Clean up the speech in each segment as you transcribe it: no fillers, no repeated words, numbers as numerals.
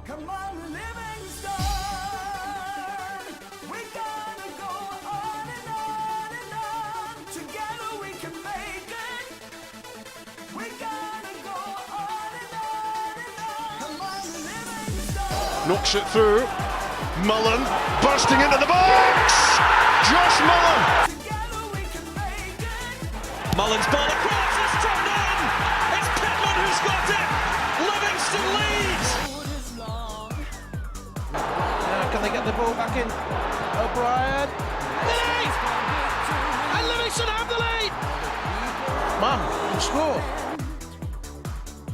Come on, Livingston. We gotta go on and on and on. Together we can make it. We gotta go on and on and on. Come on, Livingston. Knocks it through. Mullen bursting into the box. Josh Mullen. Together we can make it. Mullen's ball across, it's turned in! It's Pittman who's got it! Livingston leads! Can they get the ball back in? O'Brien. Lead! And Livingston have the lead! Man, can score.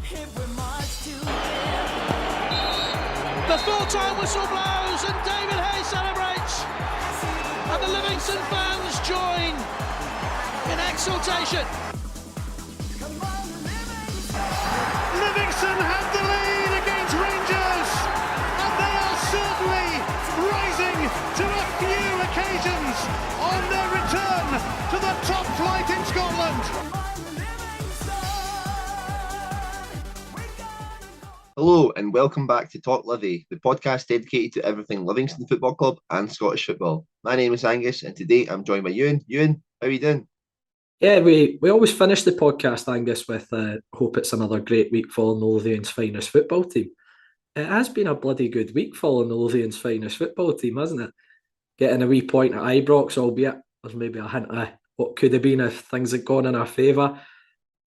If we march together. The full-time whistle blows and David Hayes celebrates! And the Livingston fans join in exultation. Come on, Livingston. Livingston have the lead against Rangers, and they are certainly rising to a few occasions on their return to the top flight in Scotland. Come on, Livingston. We gotta go. Hello and welcome back to Talk Livi, the podcast dedicated to everything Livingston Football Club and Scottish football. My name is Angus and today I'm joined by Euan. Euan, how are you doing? Yeah, we always finish the podcast, Angus, with hope it's another great week following the Lothian's finest football team. It has been a bloody good week following the Lothian's finest football team, hasn't it? Getting a wee point at Ibrox, albeit there's maybe a hint of what could have been if things had gone in our favour.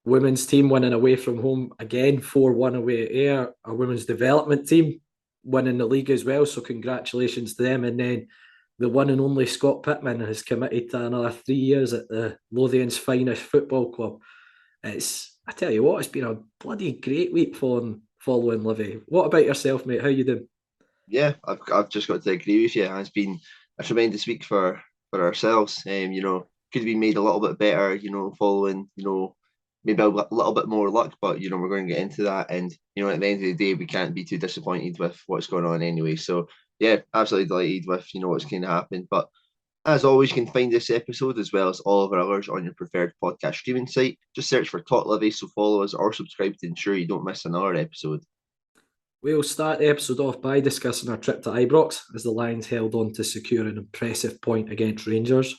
Women's team winning away from home again, 4-1 away at Ayr. Our women's development team winning the league as well, so congratulations to them. And then the one and only Scott Pittman has committed to another 3 years at the Lothian's finest football club. I tell you what, it's been a bloody great week following Livy. What about yourself, mate? How you doing? Yeah, I've just got to agree with you. It's been a tremendous week for ourselves. Could have been made a little bit better, following, maybe a little bit more luck, but we're going to get into that. And at the end of the day, we can't be too disappointed with what's going on anyway. So yeah, absolutely delighted with what's going to happen. But as always, you can find this episode as well as all of our others on your preferred podcast streaming site. Just search for Talk Livi, so follow us or subscribe to ensure you don't miss another episode. We'll start the episode off by discussing our trip to Ibrox as the Lions held on to secure an impressive point against Rangers.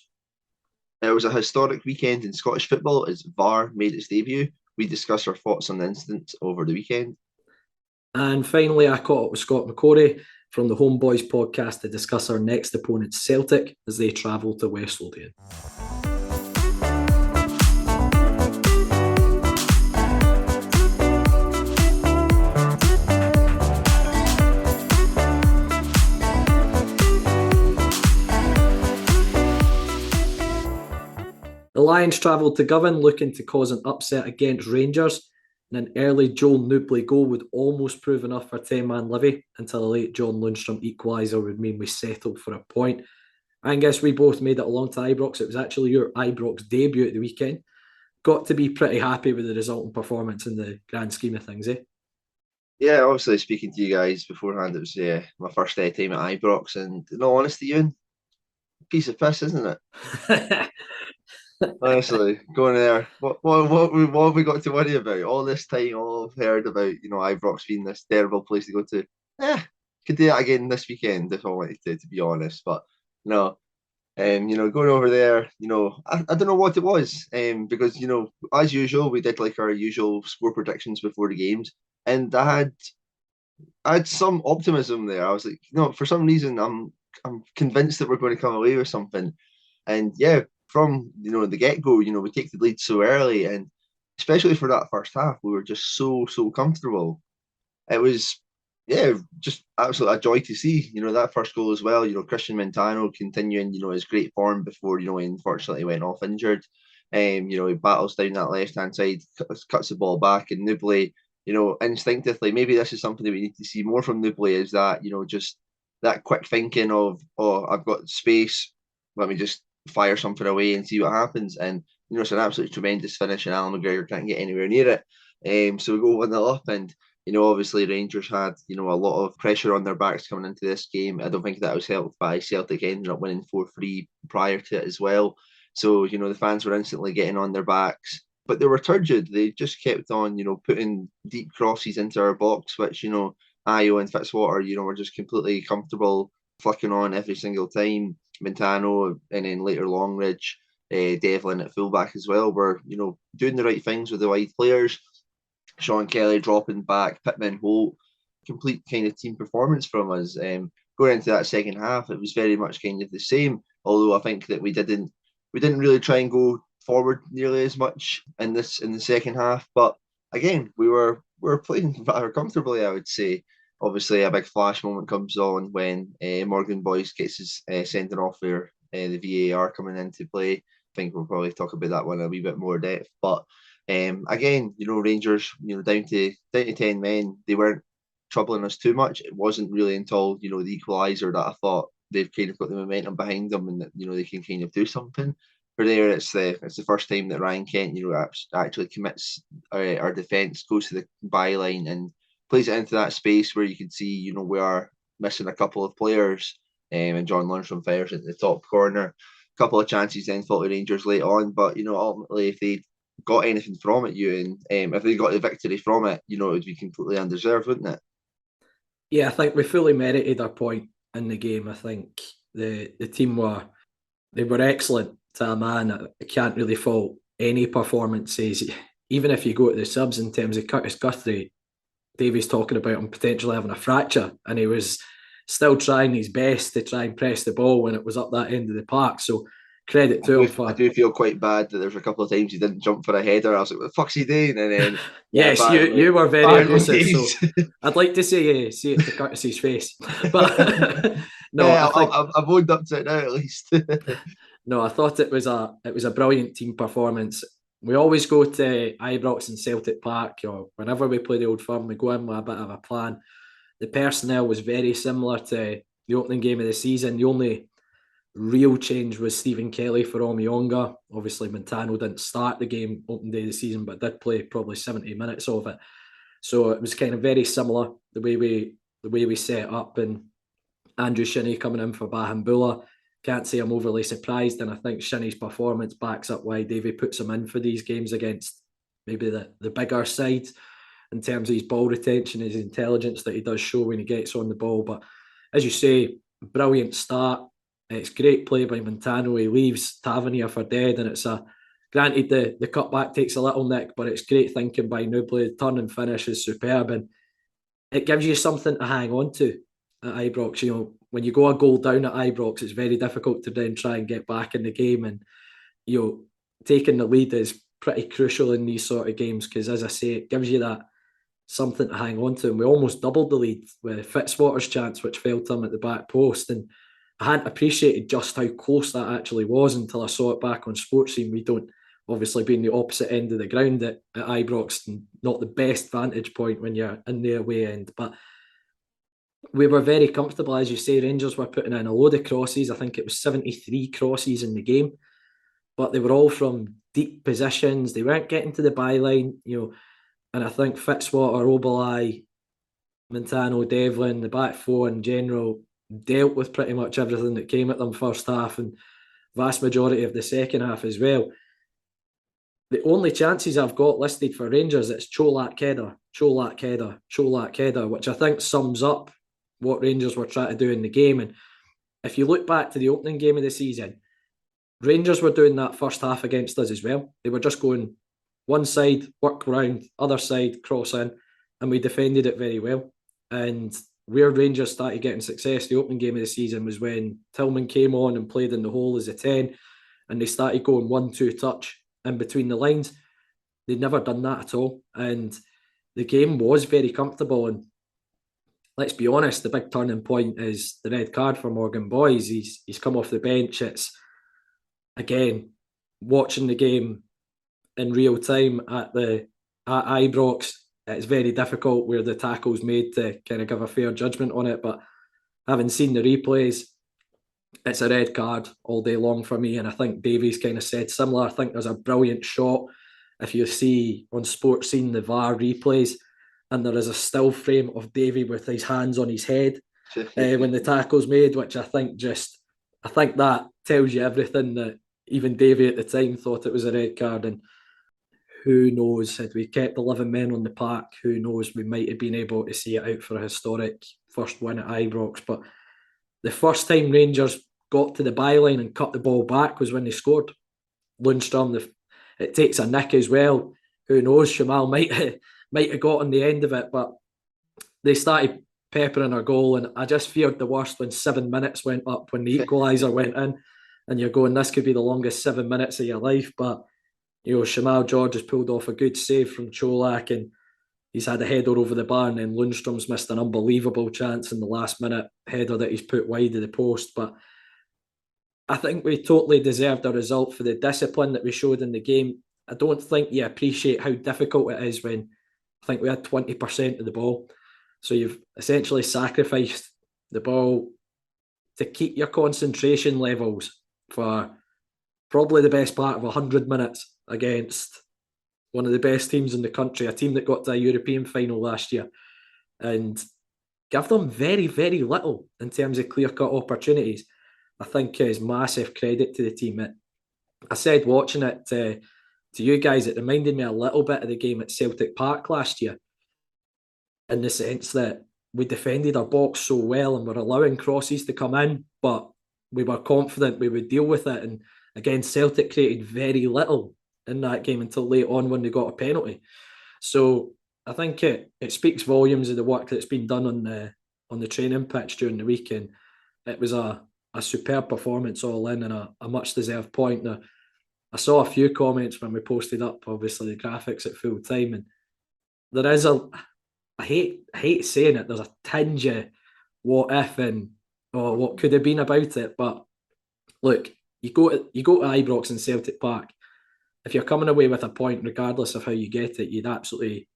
It was a historic weekend in Scottish football as VAR made its debut. We discuss our thoughts on the incident over the weekend. And finally, I caught up with Scott McCorry from the Home Bhoys podcast to discuss our next opponent, Celtic, as they travel to West Lothian. The Lions travelled to Govan looking to cause an upset against Rangers, and an early Joel Newbley goal would almost prove enough for 10-man Livy until a late John Lundstrom equaliser would mean we settled for a point. I guess we both made it along to Ibrox. It was actually your Ibrox debut at the weekend. Got to be pretty happy with the resulting performance in the grand scheme of things, eh? Yeah, obviously speaking to you guys beforehand, it was my first time at Ibrox, and in all honesty, Ewan, piece of piss, isn't it? Honestly, going there, what have we got to worry about? All this time, all I've heard about, Ibrox being this terrible place to go to. Could do that again this weekend if I wanted to be honest. But no, going over there, I don't know what it was, because as usual, we did like our usual score predictions before the games, and I had some optimism there. I was like, for some reason, I'm convinced that we're going to come away with something, and yeah. From the get-go, we take the lead so early, and especially for that first half, we were just so comfortable. It was just absolutely a joy to see. That first goal as well. Christian Montano continuing his great form before he unfortunately went off injured. He battles down that left-hand side, cuts the ball back, and Newbley, instinctively, maybe this is something that we need to see more from Newbley, is that just that quick thinking of, oh, I've got space, let me just fire something away and see what happens. And it's an absolutely tremendous finish, and Alan McGregor can't get anywhere near it. So we go 1-0 up, and obviously Rangers had a lot of pressure on their backs coming into this game. I don't think that was helped by Celtic ended up winning 4-3 prior to it as well. So the fans were instantly getting on their backs, but they were turgid. They just kept on putting deep crosses into our box, which Io and Fitzwater, were just completely comfortable flicking on every single time. Montano and then later Longridge, Devlin at fullback as well were, doing the right things with the wide players. Sean Kelly dropping back, Pittman, Holt, complete kind of team performance from us. Going into that second half, it was very much kind of the same. Although I think that we didn't really try and go forward nearly as much in the second half. But again, we were playing rather comfortably, I would say. Obviously, a big flash moment comes on when Morgan Boyce gets his sending off there, the VAR coming into play. I think we'll probably talk about that one a wee bit more depth. But again, Rangers, down to 10 men, they weren't troubling us too much. It wasn't really until the equaliser that I thought they've kind of got the momentum behind them and that they can kind of do something. For there, it's the first time that Ryan Kent actually commits our defence, goes to the byline and plays it into that space where you can see we are missing a couple of players, and John Lundstrom fires into the top corner. A couple of chances then fought the Rangers late on, but ultimately if they got anything from it, Euan, if they got the victory from it, it would be completely undeserved, wouldn't it? Yeah, I think we fully merited our point in the game. I think the team were excellent to a man. I can't really fault any performances. Even if you go to the subs in terms of Curtis Guthrie, Davy's talking about him potentially having a fracture, and he was still trying his best to try and press the ball when it was up that end of the park. So credit to him. I do feel quite bad that there's a couple of times he didn't jump for a header. I was like, what the fuck's he doing? And then yes, you were very aggressive. So I'd like to see it to Curtis's face, but no, yeah, I've owned up to it now at least. No, I thought it was a brilliant team performance. We always go to Ibrox and Celtic Park, or whenever we play the Old Firm, we go in with a bit of a plan. The personnel was very similar to the opening game of the season. The only real change was Stephen Kelly for Omiyonga. Obviously, Montano didn't start the game opening day of the season, but did play probably 70 minutes of it. So it was kind of very similar the way we set up, and Andrew Shinnie coming in for Bahambula. Can't say I'm overly surprised, and I think Shinnie's performance backs up why Davy puts him in for these games against maybe the bigger side in terms of his ball retention, his intelligence that he does show when he gets on the ball. But as you say, brilliant start. It's great play by Montano. He leaves Tavernier for dead, and it's granted the cutback takes a little nick, but it's great thinking by Newblade. Turn and finish is superb, and it gives you something to hang on to at Ibrox. When you go a goal down at Ibrox, it's very difficult to then try and get back in the game, and taking the lead is pretty crucial in these sort of games because, as I say, it gives you that something to hang on to. And we almost doubled the lead with Fitzwater's chance, which fell to him at the back post, and I hadn't appreciated just how close that actually was until I saw it back on Sportscene. We don't obviously be in the opposite end of the ground at Ibrox, and not the best vantage point when you're in the away end, but we were very comfortable. As you say, Rangers were putting in a load of crosses. I think it was 73 crosses in the game, but they were all from deep positions. They weren't getting to the byline, and I think Fitzwater, Obalai, Montano, Devlin, the back four in general, dealt with pretty much everything that came at them first half and vast majority of the second half as well. The only chances I've got listed for Rangers, it's Cholak header, which I think sums up what Rangers were trying to do in the game. And if you look back to the opening game of the season, Rangers were doing that first half against us as well. They were just going one side, work round, other side, cross in, and we defended it very well. And where Rangers started getting success the opening game of the season was when Tillman came on and played in the hole as a 10, and they started going 1-2 touch in between the lines. They'd never done that at all, and the game was very comfortable. And let's be honest, the big turning point is the red card for Morgan Boys. He's come off the bench. It's, again, watching the game in real time at Ibrox, it's very difficult where the tackle's made to kind of give a fair judgment on it. But having seen the replays, it's a red card all day long for me. And I think Davies kind of said similar. I think there's a brilliant shot if you see on Sportscene the VAR replays, and there is a still frame of Davy with his hands on his head when the tackle's made, which I think that tells you everything that even Davy at the time thought it was a red card. And who knows, had we kept 11 men on the park, who knows, we might have been able to see it out for a historic first win at Ibrox. But the first time Rangers got to the byline and cut the ball back was when they scored. Lundstrom, it takes a nick as well. Who knows, Shamal might have got on the end of it, but they started peppering a goal, and I just feared the worst when 7 minutes went up, when the equaliser went in, and you're going, this could be the longest 7 minutes of your life. But Shamal George has pulled off a good save from Cholak, and he's had a header over the bar, and then Lundstrom's missed an unbelievable chance in the last minute header that he's put wide of the post. But I think we totally deserved a result for the discipline that we showed in the game. I don't think you appreciate how difficult it is when I think we had 20% of the ball. So you've essentially sacrificed the ball to keep your concentration levels for probably the best part of 100 minutes against one of the best teams in the country, a team that got to a European final last year, and give them very, very little in terms of clear-cut opportunities. I think is massive credit to the team. I said watching it to you guys, it reminded me a little bit of the game at Celtic Park last year, in the sense that we defended our box so well and were allowing crosses to come in, but we were confident we would deal with it. And again, Celtic created very little in that game until late on when they got a penalty. So I think it speaks volumes of the work that's been done on the training pitch during the weekend. It was a superb performance all in, and a much deserved point. Now, I saw a few comments when we posted up, obviously, the graphics at full time, and there is I hate saying it, there's a tinge of what if and what could have been about it. But look, you go to Ibrox and Celtic Park, if you're coming away with a point, regardless of how you get it, you'd absolutely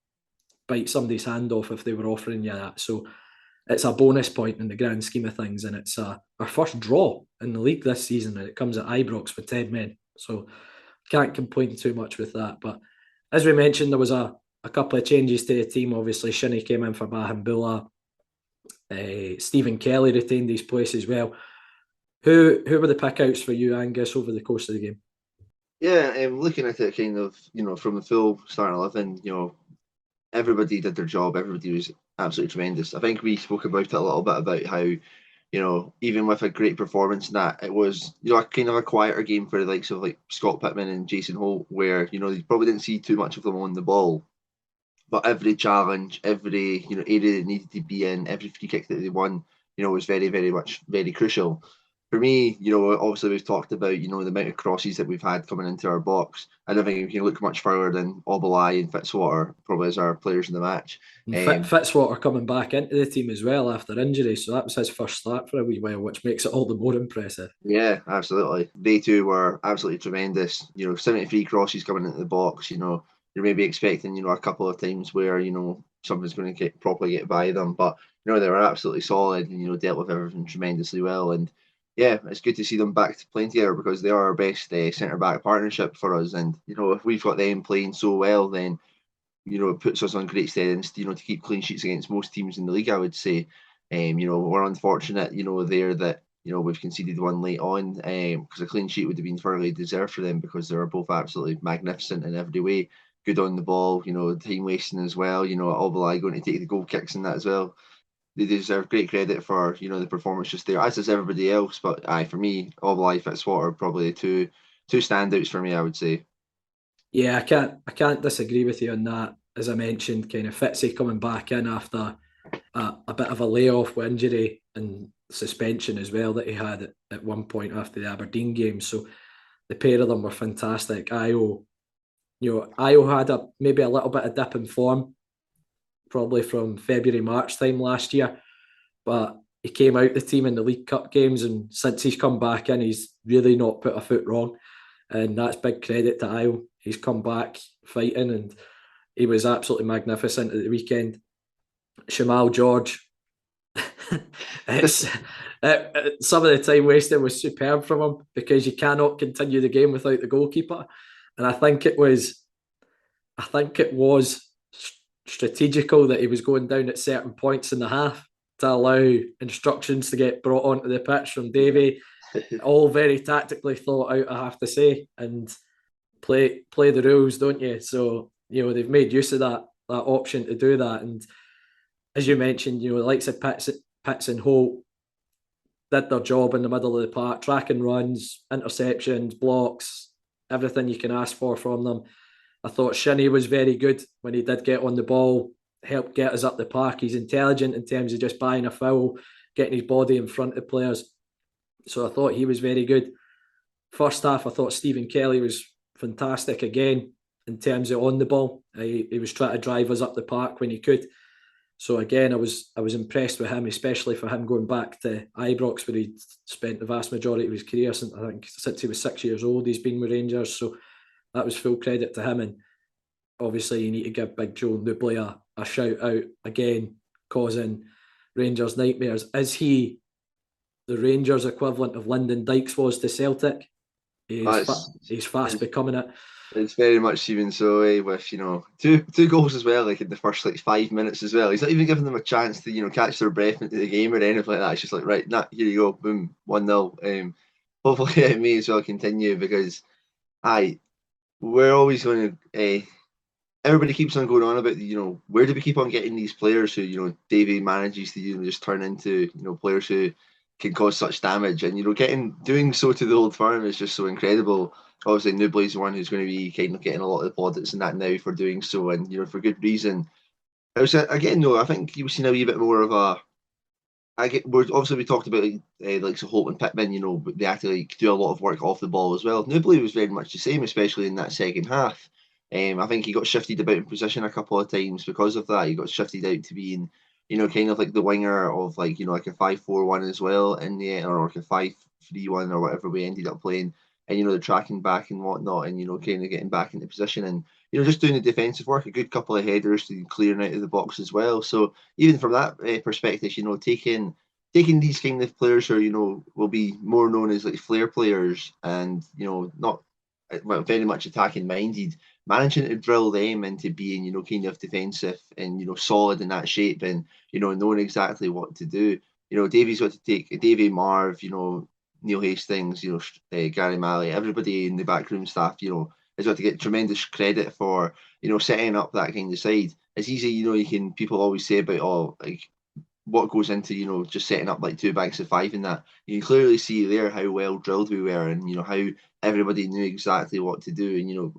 bite somebody's hand off if they were offering you that. So it's a bonus point in the grand scheme of things, and it's our first draw in the league this season, and it comes at Ibrox with 10 men. So can't complain too much with that. But as we mentioned, there was a couple of changes to the team. Obviously, Shinnie came in for Bahambula. Stephen Kelly retained his place as well. Who were the pickouts for you, Angus, over the course of the game? Yeah, looking at it kind of, from the full starting 11, everybody did their job. Everybody was absolutely tremendous. I think we spoke about it a little bit about how, even with a great performance in that, it was, a kind of a quieter game for the likes of like Scott Pittman and Jason Holt, where, you probably didn't see too much of them on the ball. But every challenge, every, area that needed to be in, every free kick that they won, was very, very much, very crucial. For me, obviously we've talked about, the amount of crosses that we've had coming into our box. I don't think we can look much further than Obalai and Fitzwater, probably as our players in the match. Fitzwater coming back into the team as well after injury, so that was his first start for a wee while, which makes it all the more impressive. Yeah, absolutely. They too were absolutely tremendous. 73 crosses coming into the box, you're maybe expecting, a couple of times where, something's going to properly get by them. But, they were absolutely solid and, dealt with everything tremendously well. And yeah, it's good to see them back to playing together, because they are our best centre-back partnership for us. And, if we've got them playing so well, then, it puts us on great steadings, to keep clean sheets against most teams in the league, I would say. We're unfortunate, there that, we've conceded one late on, because a clean sheet would have been thoroughly deserved for them, because they were both absolutely magnificent in every way. Good on the ball, time wasting as well, Obalai going to take the goal kicks and that as well. They deserve great credit for, the performance just there, as does everybody else. But for me, Obalai, Fitzwater, probably two standouts for me, I would say. Yeah, I can't disagree with you on that. As I mentioned, kind of Fitzy coming back in after a bit of a layoff with injury and suspension as well that he had at one point after the Aberdeen game. So the pair of them were fantastic. Ayo had maybe a little bit of dip in form, probably from February, March time last year, but he came out the team in the League Cup games, and since he's come back in, he's really not put a foot wrong, and that's big credit to Ayo. He's come back fighting, and he was absolutely magnificent at the weekend. Shamal George, some of the time wasted was superb from him, because you cannot continue the game without the goalkeeper, and I think it was strategical that he was going down at certain points in the half to allow instructions to get brought onto the pitch from Davy. All very tactically thought out, I have to say. And play the rules, don't you? So, they've made use of that option to do that. And as you mentioned, the likes of Pitts and Holt did their job in the middle of the park, tracking runs, interceptions, blocks, everything you can ask for from them. I thought Shinnie was very good when he did get on the ball, helped get us up the park. He's intelligent in terms of just buying a foul, getting his body in front of players. So I thought he was very good. First half, I thought Stephen Kelly was fantastic again in terms of on the ball. He was trying to drive us up the park when he could. So again, I was impressed with him, especially for him going back to Ibrox, where he spent the vast majority of his career since he was 6 years old. He's been with Rangers, so that was full credit to him. And obviously, you need to give Big Joe Newbley a shout out again, causing Rangers nightmares. Is he the Rangers equivalent of Lyndon Dykes was to Celtic? He's fast becoming it. It's very much even so, with two goals as well, like in the first 5 minutes as well. He's not even giving them a chance to catch their breath into the game or anything like that. It's just like, right, here you go, boom, 1-0. Hopefully it may as well continue, because we're always going to. Everybody keeps on going on about where do we keep on getting these players who Davey manages to just turn into players who can cause such damage, and doing so to the old firm is just so incredible. Obviously, Newbley's the one who's going to be kind of getting a lot of the plaudits and that now for doing so, and for good reason. I was again though, I think you've seen a wee bit more of a. We talked about like Holt and Pittman, they actually do a lot of work off the ball as well. Newbley was very much the same, especially in that second half. I think he got shifted about in position a couple of times because of that. He got shifted out to being, kind of like the winger of like a 5-4-1 as well in the end, or like a 5-3-1 or whatever we ended up playing. And the tracking back and whatnot, and kind of getting back into position, and just doing the defensive work, a good couple of headers to clearing out of the box as well. So even from that perspective, taking these kind of players who will be more known as like flair players, and not very much attacking minded, managing to drill them into being kind of defensive and solid in that shape, and knowing exactly what to do. Davey's got to take Davey, Marv, Neil Hastings, Gary Malley, everybody in the backroom staff, has got to get tremendous credit for, setting up that kind of side. It's easy, people always say about, what goes into, just setting up like 2 banks of 5 in that. You can clearly see there how well drilled we were, and, how everybody knew exactly what to do. And,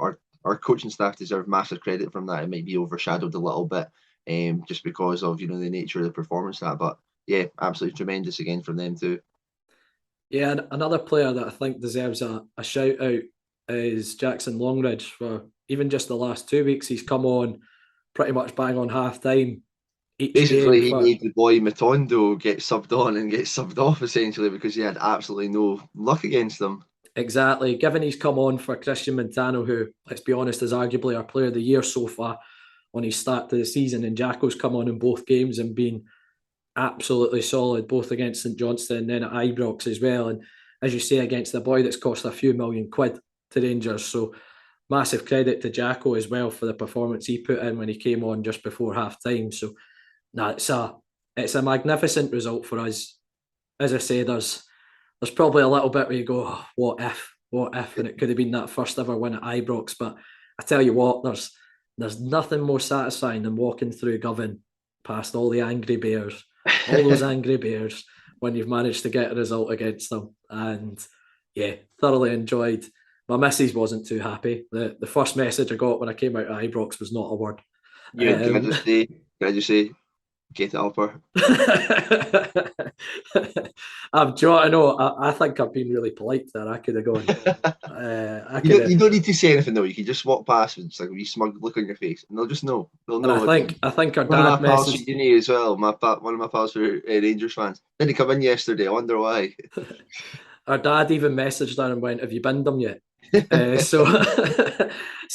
our coaching staff deserve massive credit from that. It might be overshadowed a little bit, just because of, the nature of the performance that. But yeah, absolutely tremendous again from them too. Yeah, and another player that I think deserves a shout out is Jackson Longridge. For even just the last 2 weeks, he's come on pretty much bang on half time. Basically, he made the boy Matondo get subbed on and get subbed off, essentially, because he had absolutely no luck against them. Exactly. Given he's come on for Christian Montano, who, let's be honest, is arguably our player of the year so far on his start to the season, and Jacko's come on in both games and been absolutely solid, both against St Johnstone and then at Ibrox as well. And as you say, against the boy that's cost a few £million to Rangers. So massive credit to Jacko as well for the performance he put in when he came on just before half time. So it's a magnificent result for us. As I say, there's probably a little bit where you go, oh, what if, and it could have been that first ever win at Ibrox. But I tell you what, there's nothing more satisfying than walking through Govan past all the angry bears. All those angry bears when you've managed to get a result against them. And yeah, thoroughly enjoyed. My missus wasn't too happy. The first message I got when I came out of Ibrox was not a word. Yeah, can I just say, get it up her. I think I've been really polite there. I could have gone. You don't need to say anything though. You can just walk past with just like a wee smug look on your face, and they'll just know. They'll know. And I think our one dad of my pals messaged at uni as well. One of my pals were Rangers fans. Didn't come in yesterday. I wonder why. Our dad even messaged her and went, "Have you binned them yet?"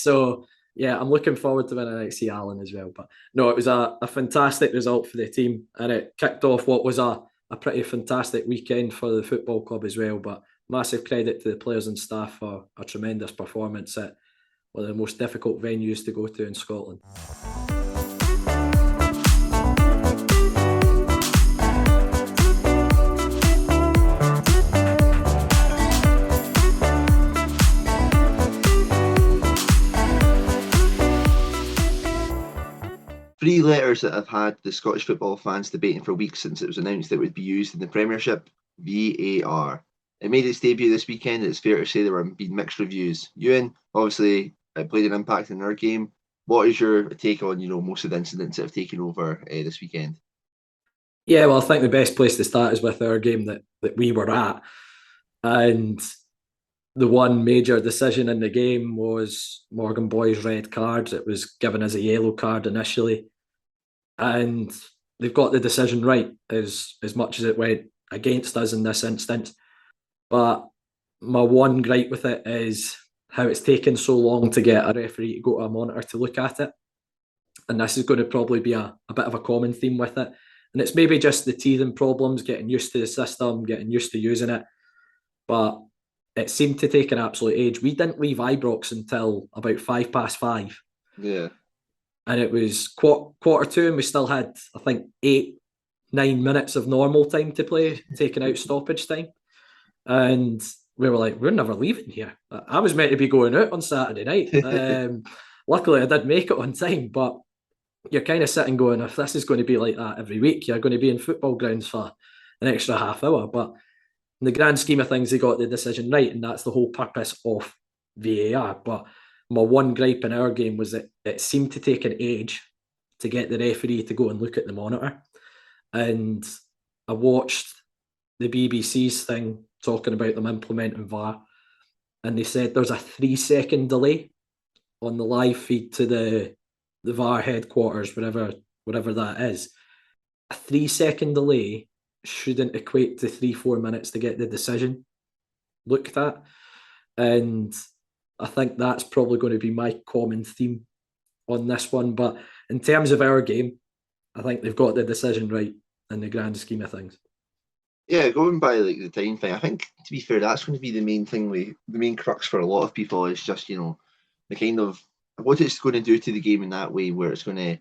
So yeah, I'm looking forward to when I next see Alan as well. But no, it was a fantastic result for the team, and it kicked off what was a pretty fantastic weekend for the football club as well. But massive credit to the players and staff for a tremendous performance at one of the most difficult venues to go to in Scotland. letters that have had the Scottish football fans debating for weeks since it was announced that it would be used in the Premiership. VAR. It made its debut this weekend. It's fair to say there have been mixed reviews. Euan, obviously, it played an impact in our game. What is your take on, most of the incidents that have taken over this weekend? Yeah, well, I think the best place to start is with our game that we were at. And the one major decision in the game was Home Bhoys' red card. It was given as a yellow card initially. And they've got the decision right as much as it went against us in this instance. But my one gripe with it is how it's taken so long to get a referee to go to a monitor to look at it. And this is going to probably be a bit of a common theme with it. And it's maybe just the teething problems, getting used to the system, getting used to using it. But it seemed to take an absolute age. We didn't leave Ibrox until about 5:05. Yeah. And it was quarter two, and we still had, I think, 8-9 minutes of normal time to play, taking out stoppage time. And we were like, we're never leaving here. I was meant to be going out on Saturday night. Luckily, I did make it on time, but you're kind of sitting going, if this is going to be like that every week, you're going to be in football grounds for an extra half hour. But in the grand scheme of things, they got the decision right, and that's the whole purpose of VAR. But my one gripe in our game was that it seemed to take an age to get the referee to go and look at the monitor. And I watched the BBC's thing talking about them implementing VAR, and they said there's a 3-second delay on the live feed to the VAR headquarters, whatever that is. A 3-second delay shouldn't equate to 3-4 minutes to get the decision looked at. And I think that's probably going to be my common theme on this one. But in terms of our game, I think they've got the decision right in the grand scheme of things. Yeah, going by the time thing, I think, to be fair, that's going to be the main thing, the main crux for a lot of people is just, the kind of what it's going to do to the game in that way, where it's going to,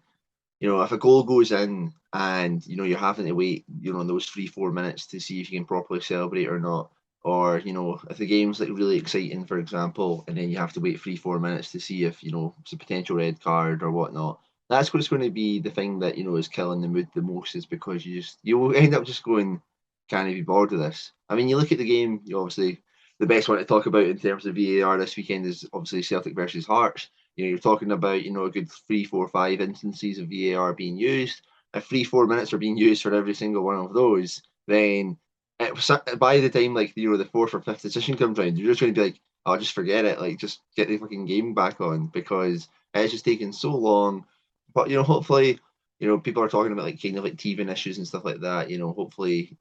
if a goal goes in and, you're having to wait, those 3-4 minutes to see if you can properly celebrate or not. Or, if the game's like really exciting, for example, and then you have to wait 3-4 minutes to see if, it's a potential red card or whatnot. That's what's going to be the thing that, is killing the mood the most, is because you'll end up just going, can't be bored of this. I mean, you look at the game, obviously, the best one to talk about in terms of VAR this weekend is obviously Celtic versus Hearts. You're talking about, a good 3, 4, 5 instances of VAR being used. If 3-4 minutes are being used for every single one of those, then by the time, the fourth or fifth decision comes around, you're just going to be like, oh, just forget it. Just get the fucking game back on, because it's just taking so long. But, hopefully, people are talking about, kind of teething issues and stuff like that. Hopefully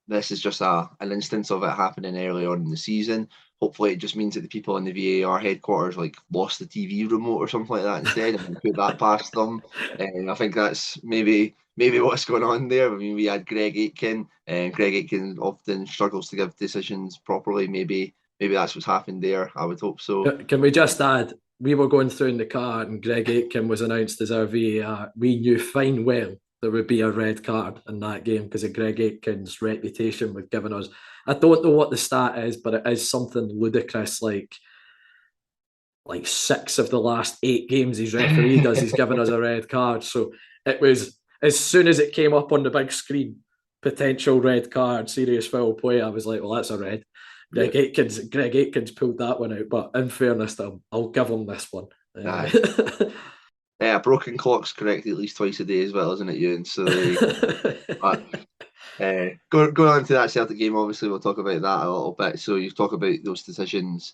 this is just an instance of it happening early on in the season. Hopefully it just means that the people in the VAR headquarters lost the TV remote or something like that instead, and put that past them. And I think that's maybe what's going on there. I mean, we had Greg Aitken, and Greg Aitken often struggles to give decisions properly. Maybe that's what's happened there. I would hope so. Can we just add, we were going through in the car and Greg Aitken was announced as our VAR. We knew fine well there would be a red card in that game because of Greg Aitken's reputation with giving us, I don't know what the stat is, but it is something ludicrous, like 6 of the last 8 games he's refereed us, he's given us a red card. So it was, as soon as it came up on the big screen, potential red card, serious foul play, I was like, well, that's a red. Greg Aitken's pulled that one out, but in fairness to him, I'll give him this one. Yeah, broken clock's correct at least twice a day as well, isn't it, Euan? So, going on to that Celtic game, obviously we'll talk about that a little bit. So you talk about those decisions.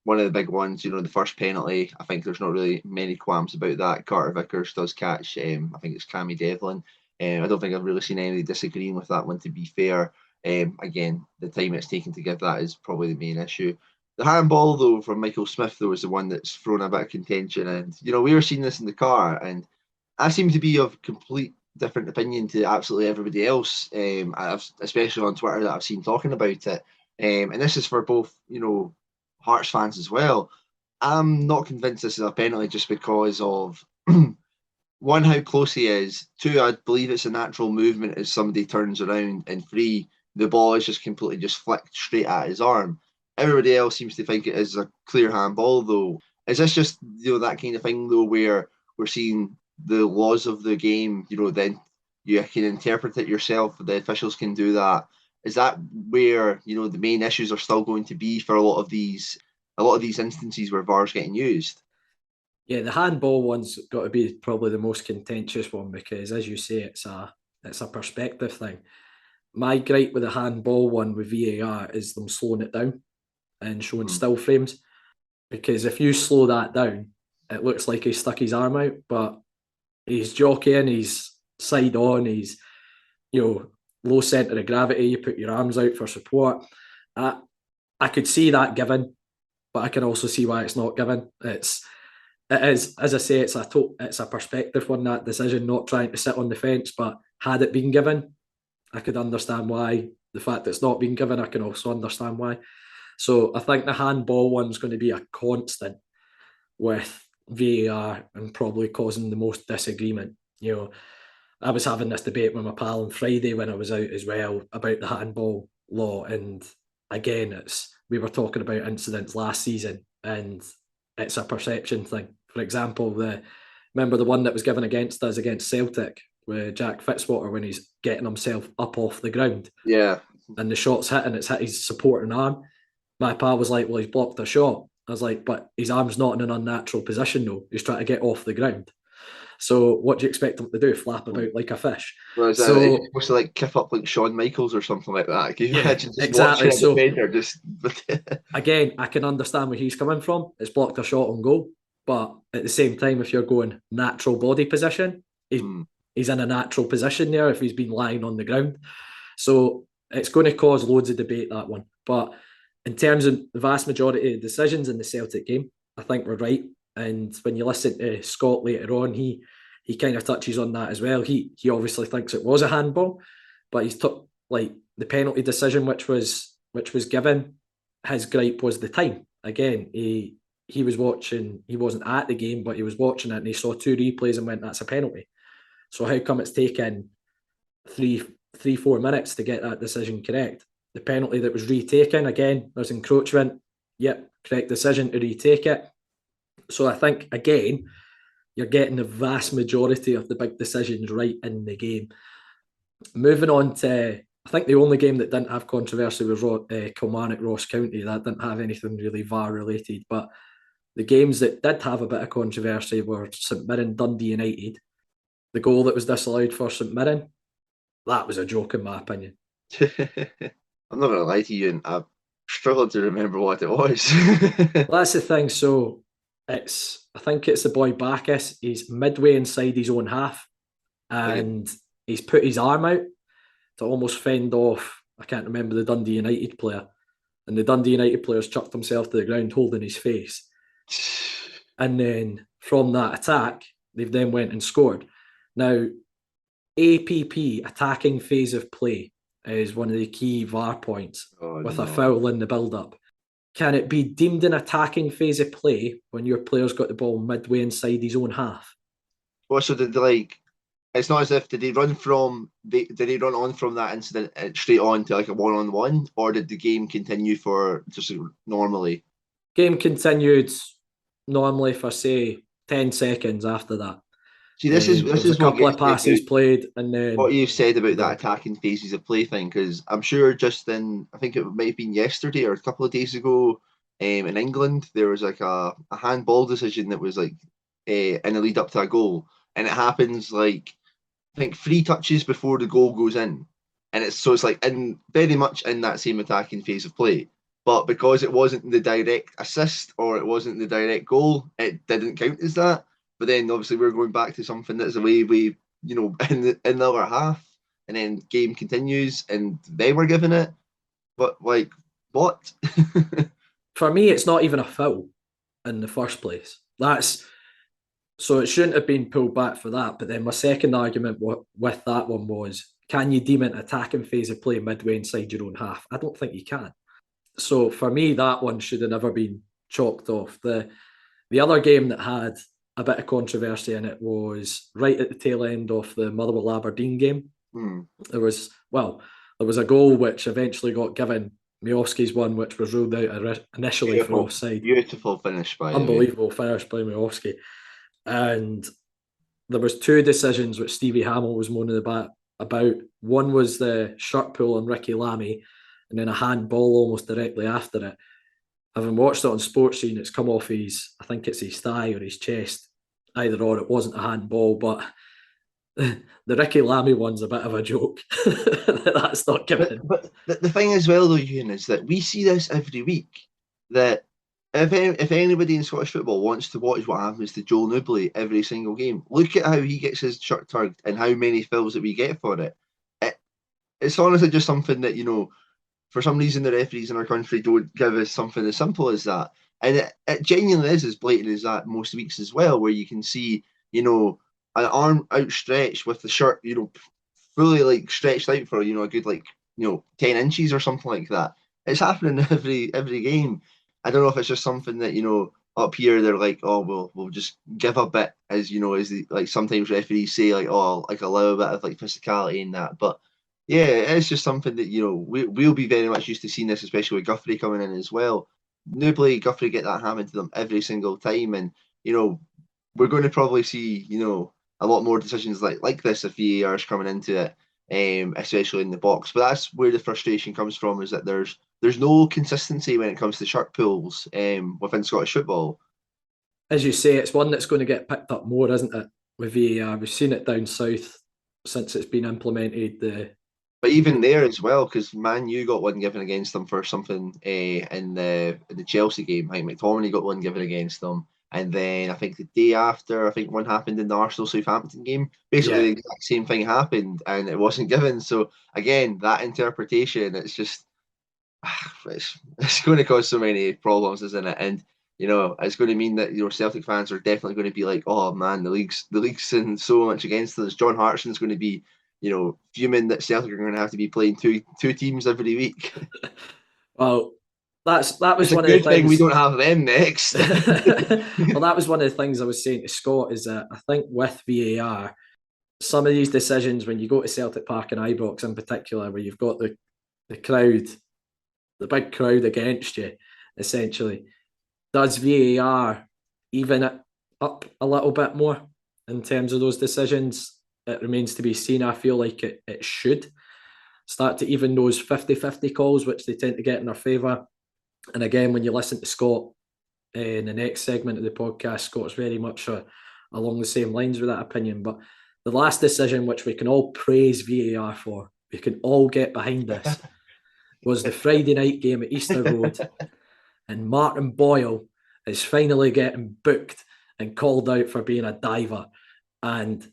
One of the big ones, the first penalty, I think there's not really many qualms about that. Carter Vickers does catch, I think it's Cammy Devlin. I don't think I've really seen anybody disagreeing with that one, to be fair. Again, the time it's taken to give that is probably the main issue. The handball, though, from Michael Smith, though, is the one that's thrown a bit of contention. And, we were seeing this in the car, and I seem to be of complete different opinion to absolutely everybody else, especially on Twitter, that I've seen talking about it. And this is for both, Hearts fans as well. I'm not convinced this is a penalty just because of, one, how close he is. 2, I believe it's a natural movement as somebody turns around. And 3, the ball is just completely just flicked straight at his arm. Everybody else seems to think it is a clear handball, though. Is this just that kind of thing, though, where we're seeing the laws of the game, then you can interpret it yourself. The officials can do that. Is that where the main issues are still going to be for a lot of these instances where VAR's getting used? Yeah, the handball one's got to be probably the most contentious one because, as you say, it's a perspective thing. My gripe with the handball one with VAR is them slowing it down and showing still frames, because if you slow that down, it looks like he stuck his arm out, but he's jockeying, he's side on, he's low centre of gravity. You put your arms out for support. I could see that given, but I can also see why it's not given. It is, as I say, it's a perspective one, that decision, not trying to sit on the fence. But had it been given, I could understand why. The fact that it's not been given, I can also understand why. So I think the handball one's going to be a constant with VAR and probably causing the most disagreement. I was having this debate with my pal on Friday when I was out as well about the handball law, and again, we were talking about incidents last season, and it's a perception thing. For example, remember the one that was given against us against Celtic with Jack Fitzwater when he's getting himself up off the ground. Yeah. And the shot's hit and it's hit his supporting arm. My pal was like, well, he's blocked a shot. I was like, but his arm's not in an unnatural position though. He's trying to get off the ground. So what do you expect him to do? Flap about like a fish? Well, is that supposed to like kick up like Shawn Michaels or something like that? Can you imagine just exactly. watching a defender just... Again, I can understand where he's coming from. It's blocked a shot on goal. But at the same time, if you're going natural body position, he's in a natural position there if he's been lying on the ground. So it's going to cause loads of debate, that one. But in terms of the vast majority of decisions in the Celtic game, I think we're right. And when you listen to Scott later on, he kind of touches on that as well. He obviously thinks it was a handball, but he's took like the penalty decision which was given. His gripe was the time. Again, he was watching. He wasn't at the game, but he was watching it, and he saw 2 replays and went, "That's a penalty." So how come it's taken 3-4 minutes to get that decision correct? The penalty that was retaken, again, there's encroachment. Yep, correct decision to retake it. So I think, again, you're getting the vast majority of the big decisions right in the game. Moving on to, I think the only game that didn't have controversy was Kilmarnock Ross County. That didn't have anything really VAR related. But the games that did have a bit of controversy were St Mirren Dundee United. The goal that was disallowed for St Mirren, that was a joke in my opinion. I'm not going to lie to you, and I'm struggling to remember what it was. Well, that's the thing. So I think it's the boy Bacchus. He's midway inside his own half, and he's put his arm out to almost fend off, I can't remember the Dundee United player, and the Dundee United player's chucked himself to the ground holding his face. And then from that attack, they've then went and scored. Now, APP, attacking phase of play, is one of the key VAR points a foul in the build-up. Can it be deemed an attacking phase of play when your player's got the ball midway inside his own half? Well, so did it's not as if did he run on from that incident straight on to like a 1-on-1, or did the game continue for just normally? Game continued normally for say 10 seconds after that. See, this is a couple of passes played, and then what you've said about that attacking phases of play thing, because I'm sure just in, I think it might have been yesterday or a couple of days ago, in England there was like a handball decision that was like in the lead up to a goal, and it happens like I think 3 touches before the goal goes in, and it's like in very much in that same attacking phase of play. But because it wasn't the direct assist or it wasn't the direct goal, it didn't count as that. But then obviously we're going back to something that's away we, in the other half, and then game continues and they were given it. But like, what? For me, it's not even a foul in the first place. So it shouldn't have been pulled back for that. But then my second argument with that one was, can you deem an attacking phase of play midway inside your own half? I don't think you can. So for me, that one should have never been chalked off. The other game that had a bit of controversy in it was right at the tail end of the Motherwell Aberdeen game. There was a goal which eventually got given, Miovski's one, which was ruled out initially for offside. Beautiful finish by Unbelievable finish by Miovski. And there was two decisions which Stevie Hamill was moaning about. One was the shirt pull on Ricky Lamy, and then a handball almost directly after it. Having watched it on Sports Scene, it's come off I think it's his thigh or his chest. Either or, it wasn't a handball, but the Ricky Lamy one's a bit of a joke. That's not given. But the thing as well, though, Euan, is that we see this every week. That if anybody in Scottish football wants to watch what happens to Joel Newbley every single game, look at how he gets his shirt tugged and how many fouls that we get for it. It's honestly just something that, for some reason the referees in our country don't give us something as simple as that. And it genuinely is as blatant as that most weeks as well, where you can see, an arm outstretched with the shirt, fully like stretched out for, a good 10 inches or something like that. It's happening every game. I don't know if it's just something that, up here they're like, oh, we'll just give a bit as, sometimes referees say like, oh, like a little bit of like physicality in that. But yeah, it's just something that, we'll be very much used to seeing this, especially with Guthrie coming in as well. Newbley, Guthrie get that hammered to them every single time. And, we're going to probably see, a lot more decisions like this if VAR is coming into it, especially in the box. But that's where the frustration comes from, is that there's no consistency when it comes to shirt pulls within Scottish football. As you say, it's one that's going to get picked up more, isn't it, with VAR? We've seen it down south since it's been implemented. But even there as well, because Man U got one given against them for something in the Chelsea game. I think McTominay got one given against them. And then I think the day after, I think one happened in the Arsenal-Southampton game. Basically, the exact same thing happened and it wasn't given. So again, that interpretation, it's just, it's going to cause so many problems, isn't it? And, it's going to mean that, Celtic fans are definitely going to be like, oh man, the league's in so much against us. John Hartson's going to be, fuming that Celtic are going to have to be playing two teams every week. Well, that was one of the things. Thing we don't have them next. Well, that was one of the things I was saying to Scott, is that I think with VAR, some of these decisions, when you go to Celtic Park and Ibrox in particular, where you've got the crowd, the big crowd against you, essentially, does VAR even it up a little bit more in terms of those decisions? It remains to be seen. I feel like it should start to even those 50-50 calls, which they tend to get in our favour. And again, when you listen to Scott in the next segment of the podcast, Scott's very much along the same lines with that opinion. But the last decision, which we can all praise VAR for, we can all get behind this, was the Friday night game at Easter Road. And Martin Boyle is finally getting booked and called out for being a diver. And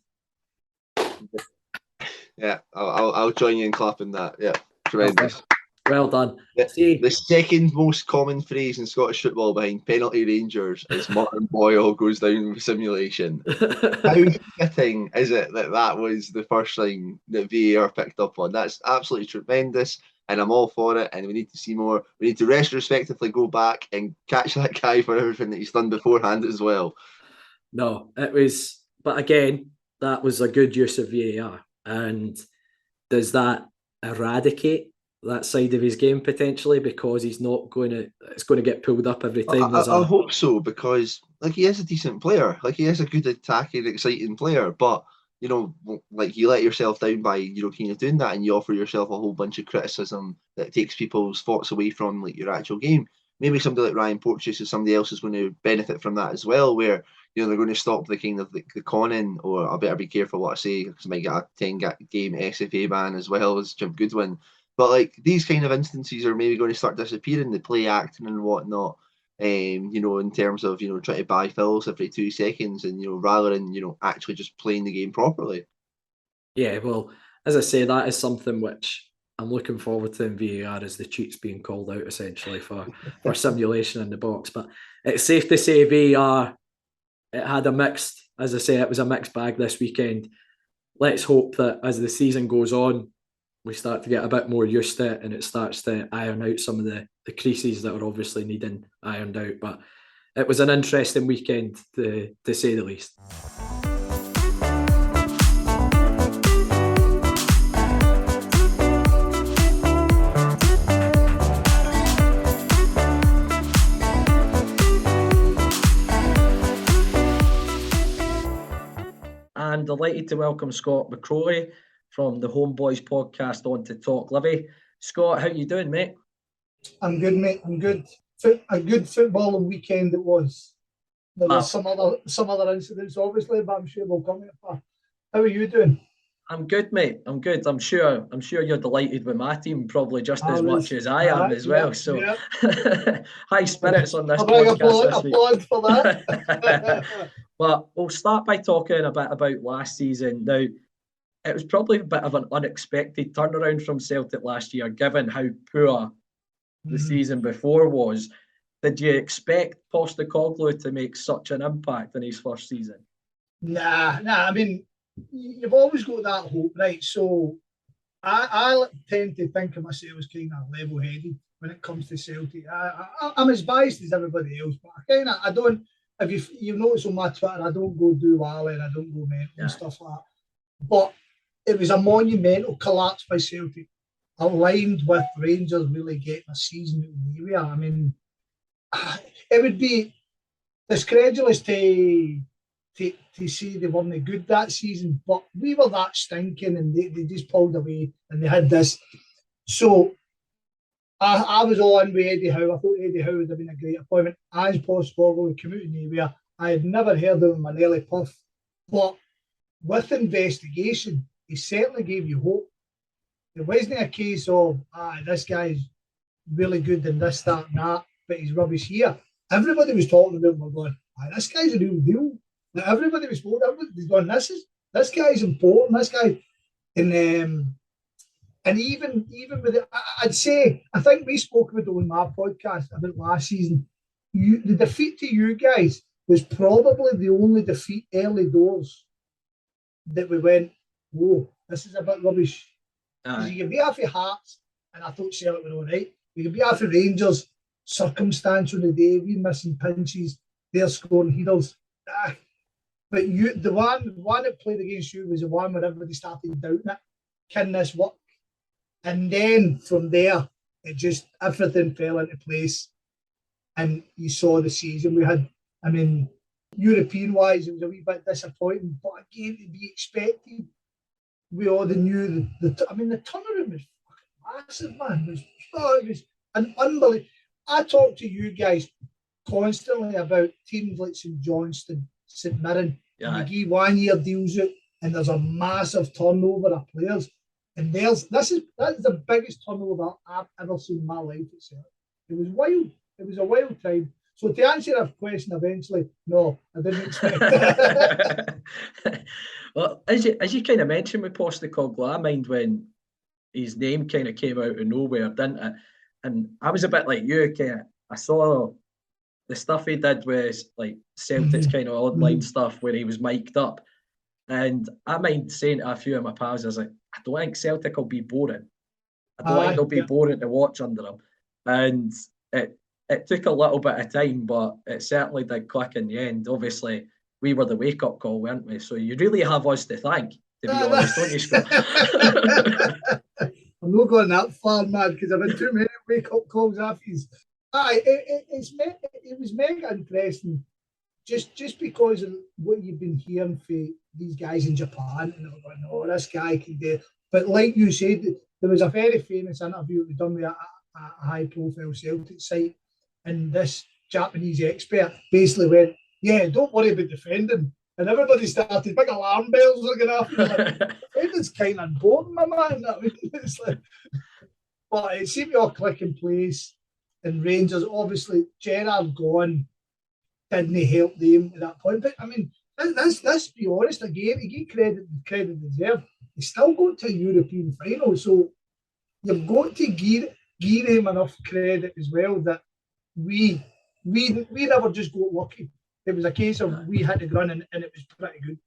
yeah, I'll join you in clapping that. Yeah, tremendous. Okay. Well done. The second most common phrase in Scottish football behind penalty rangers is Martin Boyle goes down with simulation. How fitting is it that was the first thing that VAR picked up on? That's absolutely tremendous, and I'm all for it, and we need to see more. We need to retrospectively go back and catch that guy for everything that he's done beforehand as well. No, it was, but again, that was a good use of VAR. And does that eradicate that side of his game potentially, because it's going to get pulled up every time? I hope so, because he is a decent player, he is a good attacking, exciting player, but you let yourself down by kind of doing that, and you offer yourself a whole bunch of criticism that takes people's thoughts away from your actual game. Maybe somebody like Ryan Porteous or somebody else is going to benefit from that as well, where they're going to stop the kind of the conning, or I better be careful what I say because I might get a 10-game SFA ban as well as Jim Goodwin. But these kind of instances are maybe going to start disappearing, the play acting and whatnot. In terms of trying to buy fouls every 2 seconds, and rather than actually just playing the game properly. Yeah, well, as I say, that is something which I'm looking forward to in VAR, as the cheats being called out essentially for simulation in the box. But it's safe to say VAR, it had a mixed, as I say, it was a mixed bag this weekend. Let's hope that as the season goes on, we start to get a bit more used to it, and it starts to iron out some of the creases that are obviously needing ironed out. But it was an interesting weekend, to say the least. delighted to welcome Scott McCorry from the Home Bhoys podcast on to Talk Livi. Scott, how you doing, mate? I'm good, mate. I'm good. A good footballing weekend it was. There was some other incidents, obviously, but I'm sure we'll come to it. How are you doing? I'm good, mate. I'm good. I'm sure you're delighted with my team, probably just as much as I am as well. So high spirits on this podcast this week. Applaud for that. But we'll start by talking a bit about last season. Now, it was probably a bit of an unexpected turnaround from Celtic last year, given how poor the season before was. Did you expect Postecoglou to make such an impact in his first season? Nah. I mean, you've always got that hope, right? So I tend to think of myself as kind of level-headed when it comes to Celtic. I'm as biased as everybody else, but I don't. If you notice on my Twitter, I don't go do wally and I don't go mental and stuff like that. But it was a monumental collapse by Celtic, aligned with Rangers really getting a season in the area. I mean, it would be discredulous to say they weren't good that season, but we were that stinking and they just pulled away and they had this. So I was all in with Eddie Howe. I thought Eddie Howe would have been a great appointment. As Postecoglou came out in the area, I had never heard of Manelli Puff, but with investigation, he certainly gave you hope. It wasn't a case of, this guy's really good and this, that, and that, but he's rubbish here. Everybody was talking about him, going, this guy's a real deal. Like, everybody was going, this guy's important, this guy. And even with it, I'd say, I think we spoke about it on my podcast about last season. The defeat to you guys was probably the only defeat early doors that we went, whoa, this is a bit rubbish. You can be off your Hearts, and I thought Celtic were all right. You can be off your Rangers, circumstance on the day, we missing pinches, they're scoring headers. But the one that played against you was the one where everybody started doubting it. Can this work? And then from there, it just, everything fell into place. And you saw the season we had. I mean, European-wise, it was a wee bit disappointing, but again, to be expected. We all knew the turnaround was fucking massive, man. It was an unbelievable. I talk to you guys constantly about teams like St Johnstone, St Mirren, and they give 1 year deals out, and there's a massive turnover of players. And that's the biggest turnover I've ever seen in my life. It was wild. It was a wild time. So to answer that question eventually, no, I didn't expect that. Well, as you kind of mentioned with Postecoglou, I mind when his name kind of came out of nowhere, didn't it? And I was a bit like you, I saw the stuff he did with like Celtic's kind of online stuff where he was mic'd up. And I mind saying to a few of my pals, I was like, I don't think Celtic will be boring. I don't think it'll be boring to watch under him. And it took a little bit of time, but it certainly did click in the end. Obviously, we were the wake-up call, weren't we? So you really have us to thank, to be honest, don't you, Scott? I'm not going that far, man, because I've had too many wake-up calls after his. It was mega interesting, just because of what you've been hearing for these guys in Japan, and they're going, oh, this guy can do it. But like you said, there was a very famous interview we done with a high-profile Celtic site, and this Japanese expert basically went, yeah, don't worry about defending. And everybody started, big alarm bells are going off. Like, defending's kind of important, my man. I mean, it's like, but it seemed to all click in place. And Rangers, obviously, Gerrard gone, didn't help them at that point. But I mean, let's be honest again, he gave credit deserved. He still got to a European final, so you've got to give him enough credit as well that we never just got lucky. It was a case of we had to run and it was pretty good.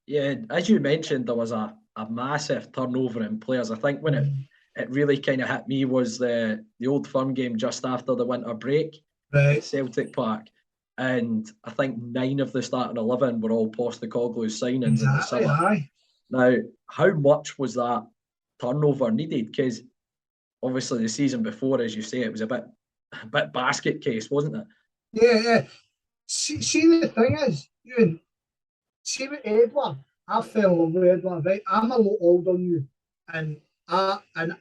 Yeah, as you mentioned, there was a massive turnover in players. I think when it really kind of hit me was the Old Firm game just after the winter break at Celtic Park. And I think 9 of the starting 11 were all Postecoglou signings in the summer. Aye. Now, how much was that turnover needed? Because obviously the season before, as you say, it was a bit basket case, wasn't it? Yeah. See, the thing is, Euan, see with Edward, I fell in love with Edward, right? I'm a lot older than you, and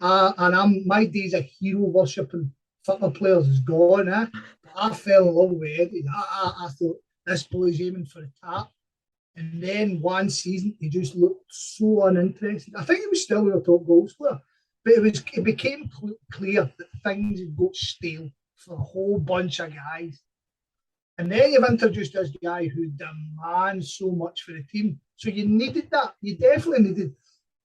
I'm my days of hero worshipping football players is gone, eh? But I fell in love with Eddie. I thought this boy's aiming for a tap. And then one season he just looked so uninterested. I think he was still our top goal scorer, but it became clear that things had got stale for a whole bunch of guys. And then you've introduced this guy who demands so much for the team. So you needed that. You definitely needed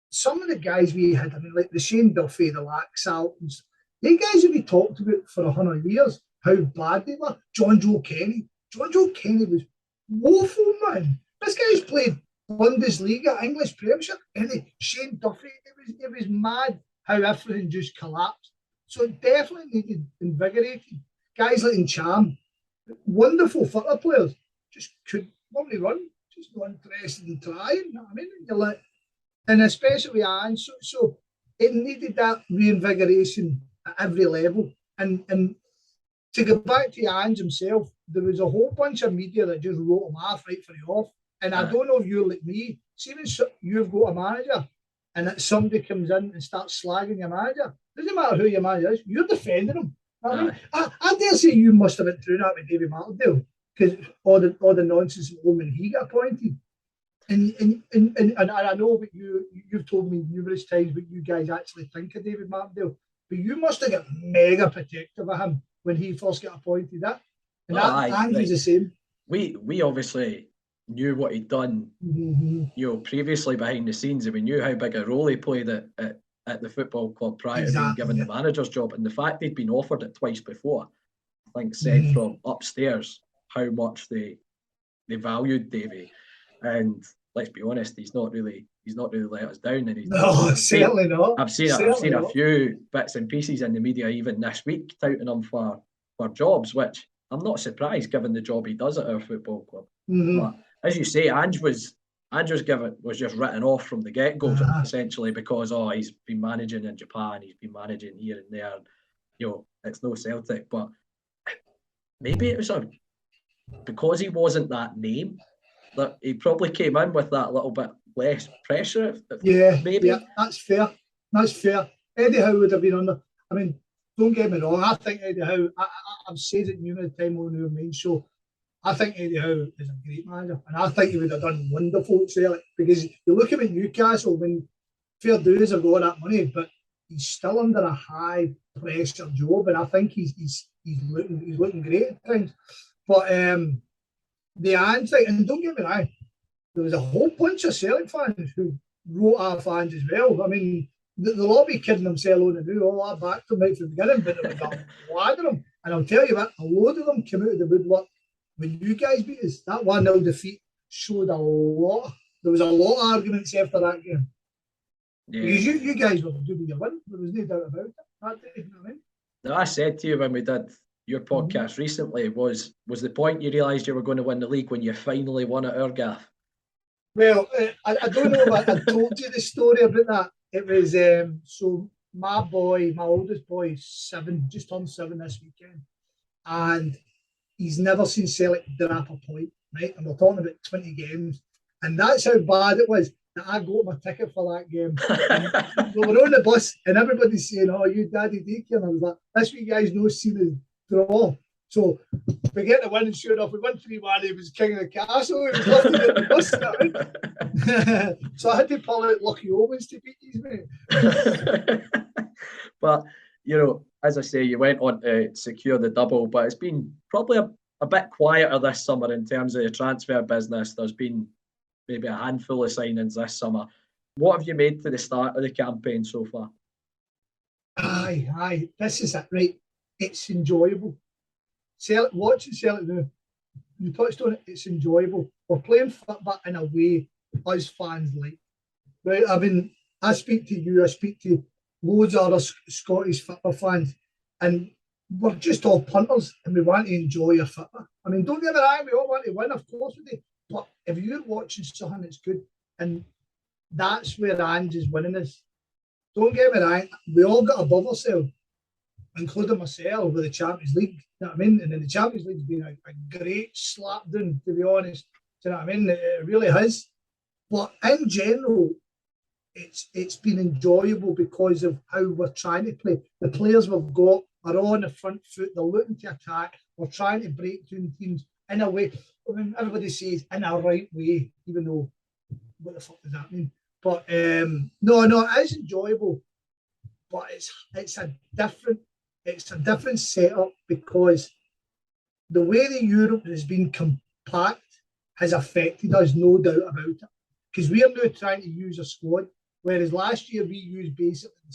some of the guys we had. I mean, like the Shane Duffy, the Laxaltons, the guys that we talked about for 100 years, how bad they were. John Joe Kenny. John Joe Kenny was woeful, man. This guy's played Bundesliga, English Premiership, and Shane Duffy. It was mad how everything just collapsed. So it definitely needed invigorating. Guys like Cham, wonderful football players, just couldn't run, just not interested in trying. You know what I mean? You're like, and especially with Ange, so it needed that reinvigoration at every level. And to go back to Ange himself, there was a whole bunch of media that just wrote him off right for the off. And I don't know if you're like me. See, when you've got a manager and that somebody comes in and starts slagging your manager, doesn't matter who your manager is, you're defending him. I mean, I dare say you must have been through that with David Martindale, because all the nonsense when he got appointed. And I know what you've told me numerous times what you guys actually think of David Martindale, but you must have got mega protective of him when he first got appointed. And he's the same. We obviously knew what he'd done, previously behind the scenes, and we knew how big a role he played at the football club prior to being given the manager's job. And the fact he'd been offered it twice before, I think, said from upstairs how much they valued Davy. And let's be honest, he's not really let us down. And certainly not. I've seen a few bits and pieces in the media even this week touting him for jobs, which I'm not surprised given the job he does at our football club. But as you say, Ange was just written off from the get-go, essentially, because he's been managing in Japan, he's been managing here and there. It's no Celtic, but maybe it was because he wasn't that name, that he probably came in with that little bit less pressure. Maybe. Yeah, that's fair. Eddie Howe would have been under. I mean, don't get me wrong. I think Eddie Howe. I've said it numerous times on our main show. I think Eddie Howe is a great manager, and I think he would have done wonderful at Celtic, because you look at Newcastle, when fair dues have got that money, but he's still under a high pressure job, and I think he's looking great at times. But the Ange thing, and don't get me wrong, there was a whole bunch of Celtic fans who wrote our fans as well. I mean, they'll all be kidding themselves on and do all that back to them right from the beginning, but there was a lot of them, and I'll tell you what, a load of them came out of the woodwork when you guys beat us. That 1-0 defeat showed a lot. There was a lot of arguments after that game. Yeah. Because you guys were doing your win. There was no doubt about it. That day, you know what I mean? No, I said to you when we did your podcast recently, was the point you realised you were going to win the league when you finally won at our gaff? Well, I don't know if I told you the story about that. It was, so my oldest boy is 7, just turned 7 this weekend. And he's never seen Celtic drop a point, right? And we're talking about 20 games. And that's how bad it was that I got my ticket for that game. We were on the bus and everybody's saying, "Oh, you daddy daycare." And I was like, "This you guys know seen as draw." So we get the win, and sure enough, we won 3-1. He was king of the castle. He was lifting at the bus. So I had to pull out Lucky Owens to beat these, mate. But, as I say, you went on to secure the double, but it's been probably a bit quieter this summer in terms of the transfer business. There's been maybe a handful of signings this summer. What have you made to the start of the campaign so far? Aye. This is it, right? It's enjoyable. Watching Celtic now, you touched on it, it's enjoyable. We're playing football in a way us fans like. Right? I mean, I speak to you, I speak to loads of other Scottish football fans, and we're just all punters and we want to enjoy our football. I mean, don't get me wrong, we all want to win, of course we do. But if you're watching something that's good, and that's where Ange is winning us. Don't get me wrong, we all got above ourselves, including myself, with the Champions League. You know what I mean? And then the Champions League's been a great slap down, to be honest. Do you know what I mean? It really has. But in general, it's been enjoyable because of how we're trying to play. The players we've got are on the front foot. They're looking to attack. We're trying to break down teams in a way. I mean, everybody says in a right way, even though what the fuck does that mean? But no, it is enjoyable. But it's a different setup because the way the Europe has been compact has affected us, no doubt about it. Because we are now trying to use a squad, whereas last year we used basically the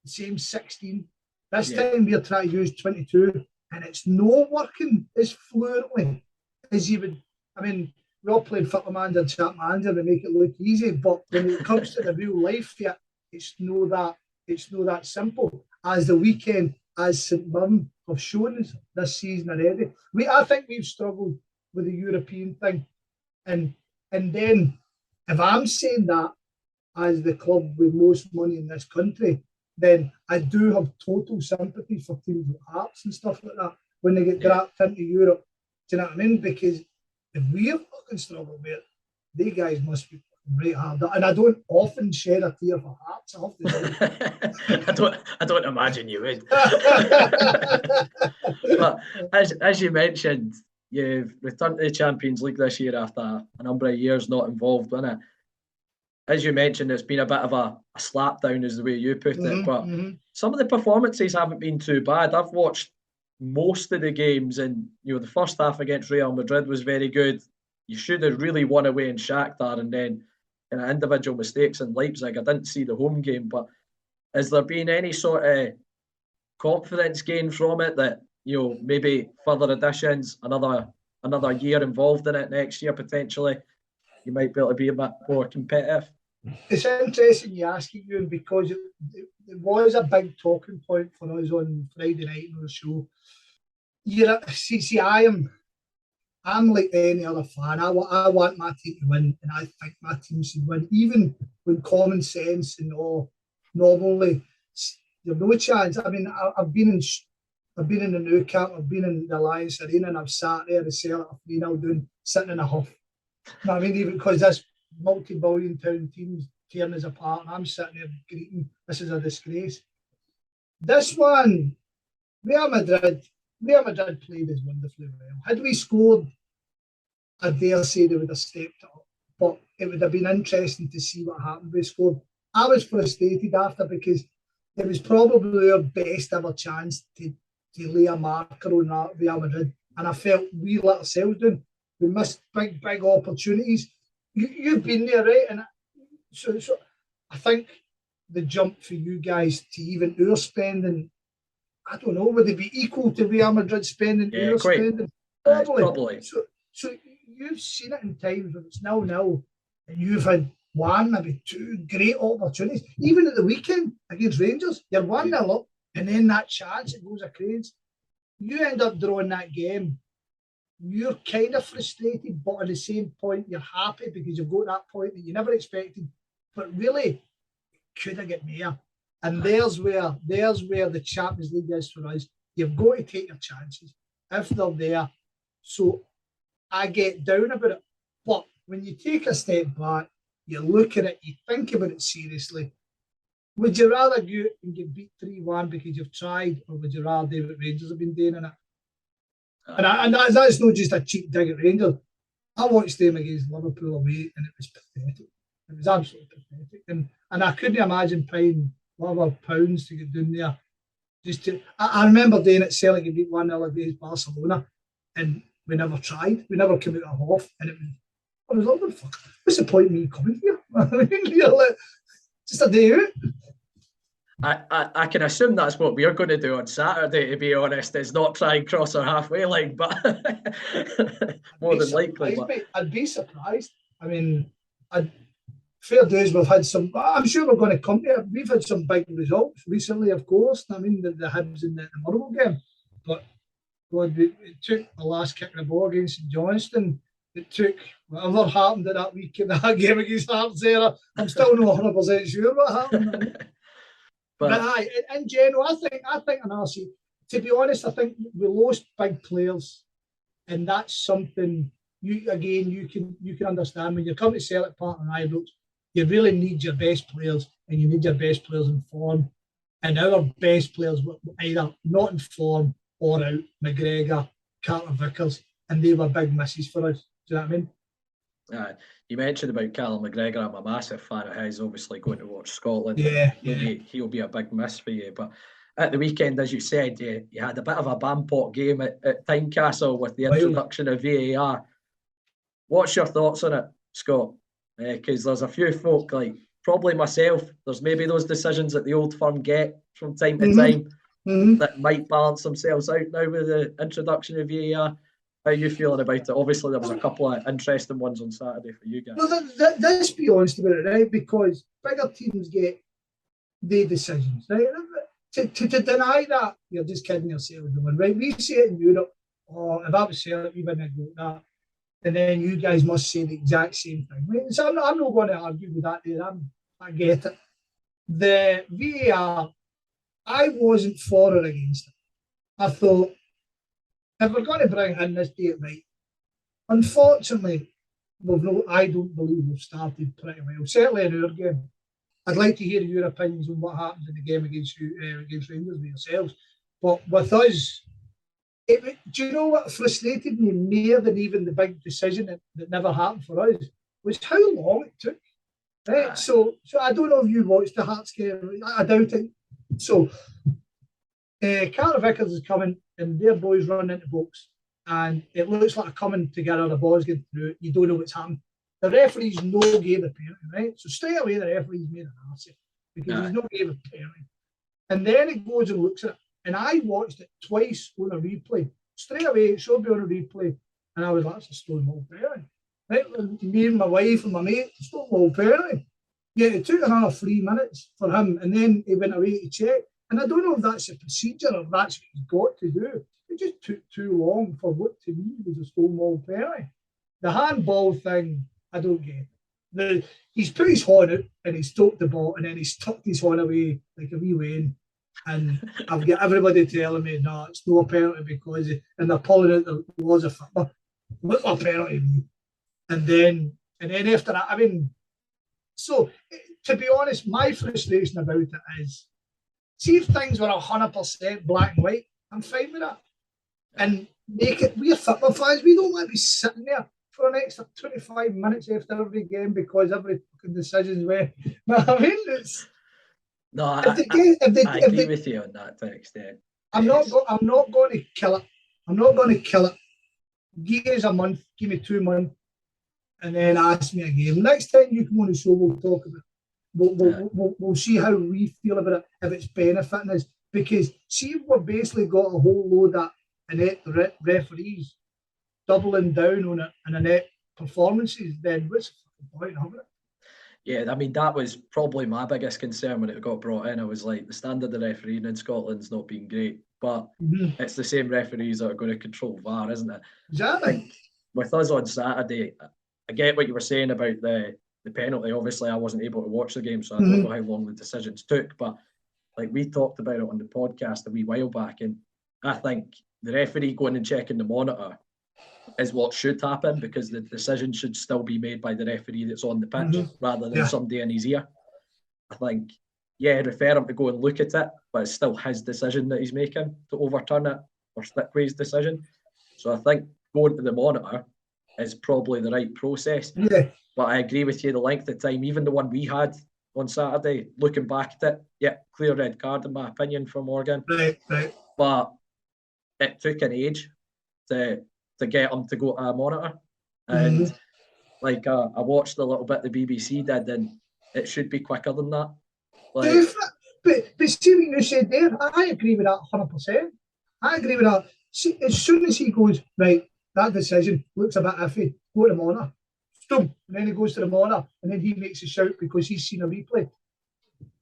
same 16. This time we are trying to use 22, and it's not working as fluently as you would. I mean, we all played football manager and chat manager and make it look easy, but when it comes to the real life yet, it's no that simple. As the weekend, as St Mirren have shown us this season already. I think we've struggled with the European thing. And then if I'm saying that as the club with most money in this country, then I do have total sympathy for teams like Hearts and stuff like that when they get dragged into Europe. Do you know what I mean? Because if we're fucking struggling with it, they guys must be right hard. And I don't often shed a tear for Hearts. I have to say. I don't imagine you would. But as you mentioned, you've returned to the Champions League this year after a number of years not involved in it. As you mentioned, it's been a bit of a slap down, is the way you put it. But some of the performances haven't been too bad. I've watched most of the games, and the first half against Real Madrid was very good. You should have really won away in Shakhtar, and then individual mistakes in Leipzig. I didn't see the home game, but has there been any sort of confidence gain from it that maybe further additions, another year involved in it next year potentially, you might be able to be a bit more competitive? It's interesting you ask it, Euan, because it was a big talking point for us on Friday night on the show. I'm like any other fan. I want my team to win, and I think my team should win, even when common sense and normally there's no chance. I mean, I've been in the Nou Camp, I've been in the Alliance Arena, and I've sat there at Celtic 3-0 doing, sitting in a huff. You know what I mean? Even because this multi-billion town team's tearing us apart, and I'm sitting there greeting, this is a disgrace. This one, Real Madrid played us wonderfully well. Had we scored, I dare say they would have stepped up, but it would have been interesting to see what happened. We scored. I was frustrated after because it was probably our best ever chance to lay a marker on Real Madrid, and I felt we let ourselves down. We missed big opportunities. You've been there, right? And so I think the jump for you guys to even our spending, I don't know, would it be equal to Real Madrid spending? Yeah, quite. Spending? Probably. So you've seen it in times when it's 0-0 and you've had one, maybe two great opportunities. Even at the weekend against Rangers, you're 1-0 up, and then that chance, it goes a craze. You end up drawing that game. You're kind of frustrated, but at the same point, you're happy because you've got that point that you never expected. But really, could have get there. And there's where the Champions League is for us. You've got to take your chances if they're there. So I get down about it. But when you take a step back, you look at it, you think about it seriously. Would you rather go and get beat 3-1 because you've tried, or would you rather do what Rangers have been doing in it? And that's not just a cheap dig at Rangers. I watched them against Liverpool away, and it was pathetic. It was absolutely pathetic. And I couldn't imagine paying £100 to get down there. I remember doing it, Celtic and beat 1-0 against Barcelona, and we never tried. We never came out of half, and I was like, what's the point of me coming here? I mean, you're like, just a day out. I can assume that's what we're going to do on Saturday, to be honest, is not try and cross our halfway line, but more than likely. I'd be surprised. I mean, fair days we've had some, I'm sure we're going to come here. We've had some big results recently, of course. I mean, the Hibs in the Motherwell game. But God, it took the last kick of the ball against St Johnstone. It took whatever happened at that week in that game against Hearts there. I'm still not 100% sure what happened. But in general, I think an RC, to be honest, I think we lost big players, and that's something you can understand when you come to Celtic Park and Ibrox, you really need your best players, and you need your best players in form. And our best players were either not in form or out. McGregor, Carter Vickers, and they were big misses for us. Do you know what I mean? You mentioned about Callum McGregor. I'm a massive fan of his. Obviously, going to watch Scotland. Yeah. He'll be a big miss for you. But at the weekend, as you said, you had a bit of a Bampot game at Tynecastle with the introduction of VAR. What's your thoughts on it, Scott? Because there's a few folk, like probably myself, there's maybe those decisions that the old firm get from time to time that might balance themselves out now with the introduction of VAR. How are you feeling about it? Obviously, there was a couple of interesting ones on Saturday for you guys. Well, let's be honest about it, right? Because bigger teams get their decisions, right? To deny that, you're just kidding yourself, right? We see it in Europe. If I was Celtic, we wouldn't go that. And then you guys must say the exact same thing. Right? So I'm not going to argue with that there. I get it. The VAR, I wasn't for or against it. I thought, if we're going to bring in this date right, unfortunately, I don't believe we've started pretty well. Certainly in our game. I'd like to hear your opinions on what happens in the game against Rangers with yourselves. But with us, do you know what frustrated me more than even the big decision that never happened for us was how long it took. Right? So I don't know if you watched the Hearts game. I doubt it. So Carter Vickers is coming and their boys run into the box and it looks like a coming together, the ball's getting through, you don't know what's happening. The referee's no gave the penalty, right? So straight away the referee's made an arse because he's not gave a penalty. And then he goes and looks at it. And I watched it twice on a replay. Straight away, it showed me on a replay. And I was like, that's a Stonewall penalty. Right? Me and my wife and my mate, Stonewall penalty. Yeah, it took another 3 minutes for him. And then he went away to check. And I don't know if that's a procedure or if that's what he's got to do. It just took too long for what to me was a Stonewall penalty. The handball thing, I don't get. He's put his horn out and he's stopped the ball and then he's tucked his horn away like a wee Wayne. And I've got everybody telling me, no, it's no penalty because and they're pulling out the laws of football. What's a penalty? And then after that, I mean, so to be honest, my frustration about it is, see if things were 100% black and white, I'm fine with that. And make it, we're football fans, we don't want to be sitting there for an extra 25 minutes after every game because every fucking decision's way. I mean, it's. No, I agree with you on that to an extent. I'm not going to kill it. I'm not going to kill it. Give us a month, give me 2 months, and then ask me again. Next time you come on the show, we'll talk about it. We'll see how we feel about it, if it's benefiting us. Because see, we've basically got a whole load of inept referees doubling down on it and inept performances, then what's the point of it? Yeah, I mean, that was probably my biggest concern when it got brought in. I was like, the standard of refereeing in Scotland's not been great, but it's the same referees that are going to control VAR, isn't it? Exactly. With us on Saturday, I get what you were saying about the penalty. Obviously, I wasn't able to watch the game, so I don't know how long the decisions took, but like we talked about it on the podcast a wee while back, and I think the referee going and checking the monitor is what should happen because the decision should still be made by the referee that's on the pitch rather than somebody in his ear. I think, refer him to go and look at it, but it's still his decision that he's making to overturn it or stick with his decision. So I think going to the monitor is probably the right process. Yeah. But I agree with you, the length of time, even the one we had on Saturday, looking back at it, clear red card in my opinion for Morgan. Right. But it took an age to get him to go to a monitor. And I watched a little bit the BBC did, and it should be quicker than that. But see what you said there, I agree with that 100%. I agree with that. See, as soon as he goes, right, that decision looks a bit iffy, go to the monitor. Stop. And then he goes to the monitor and then he makes a shout because he's seen a replay.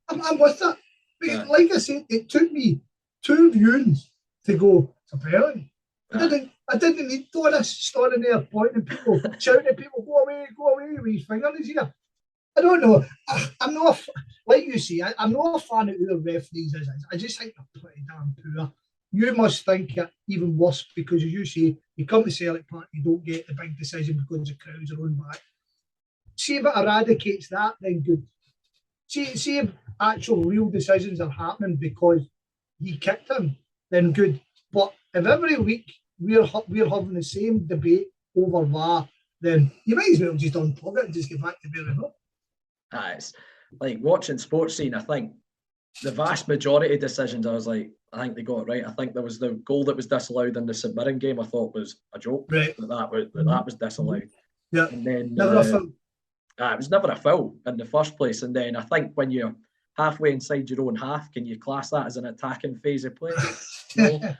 I'm with that. But like I said, it took me 2 viewings to go, it's a penalty. I didn't need all this standing there pointing at people, shouting at people, go away with his finger in his ear. I don't know. I'm not, like you say, I'm not a fan of who the referees is. I just think they're pretty damn poor. You must think it even worse because, as you say, you come to Celtic Park, you don't get the big decision because the crowds are on back. See if it eradicates that, then good. See if actual real decisions are happening because he kicked him, then good. But if every week we're having the same debate over VAR, then you might as well just unplug it and just get back to where we are. It's like watching Sports Scene. I think the vast majority of decisions, I was like, I think they got it right. I think there was the goal that was disallowed in the St Mirren game. I thought was a joke. Right. That was disallowed. Yeah. And then never a foul. It was never a foul in the first place. And then I think when you're halfway inside your own half, can you class that as an attacking phase of play? No.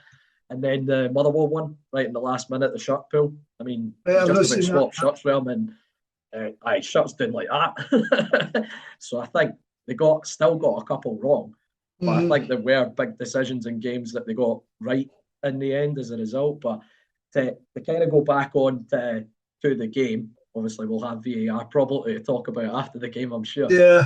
And then the Motherwell one, right in the last minute, the shot pull. I mean, just about swap shots with him, and shots didn't like that. So I think they still got a couple wrong, but I think there were big decisions in games that they got right in the end as a result. But to kind of go back on to the game, obviously we'll have VAR probably to talk about after the game, I'm sure. Yeah.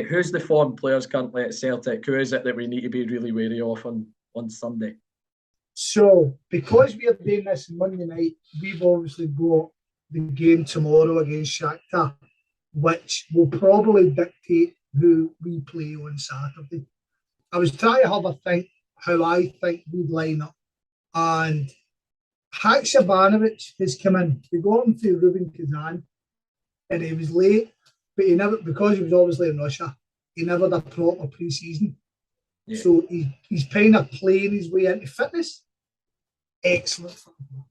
Who's the form players currently at Celtic? Who is it that we need to be really wary of on Sunday? So, because we are doing this Monday night, we've obviously got the game tomorrow against Shakhtar, which will probably dictate who we play on Saturday. I was trying to have a think how I think we'd line up, and Haksabanovic has come in. We got him to Ruben Kazan, and he was late, but he never, because he was obviously in Russia, he never had a proper pre-season. Yeah. So he's kind of playing his way into fitness. Excellent football.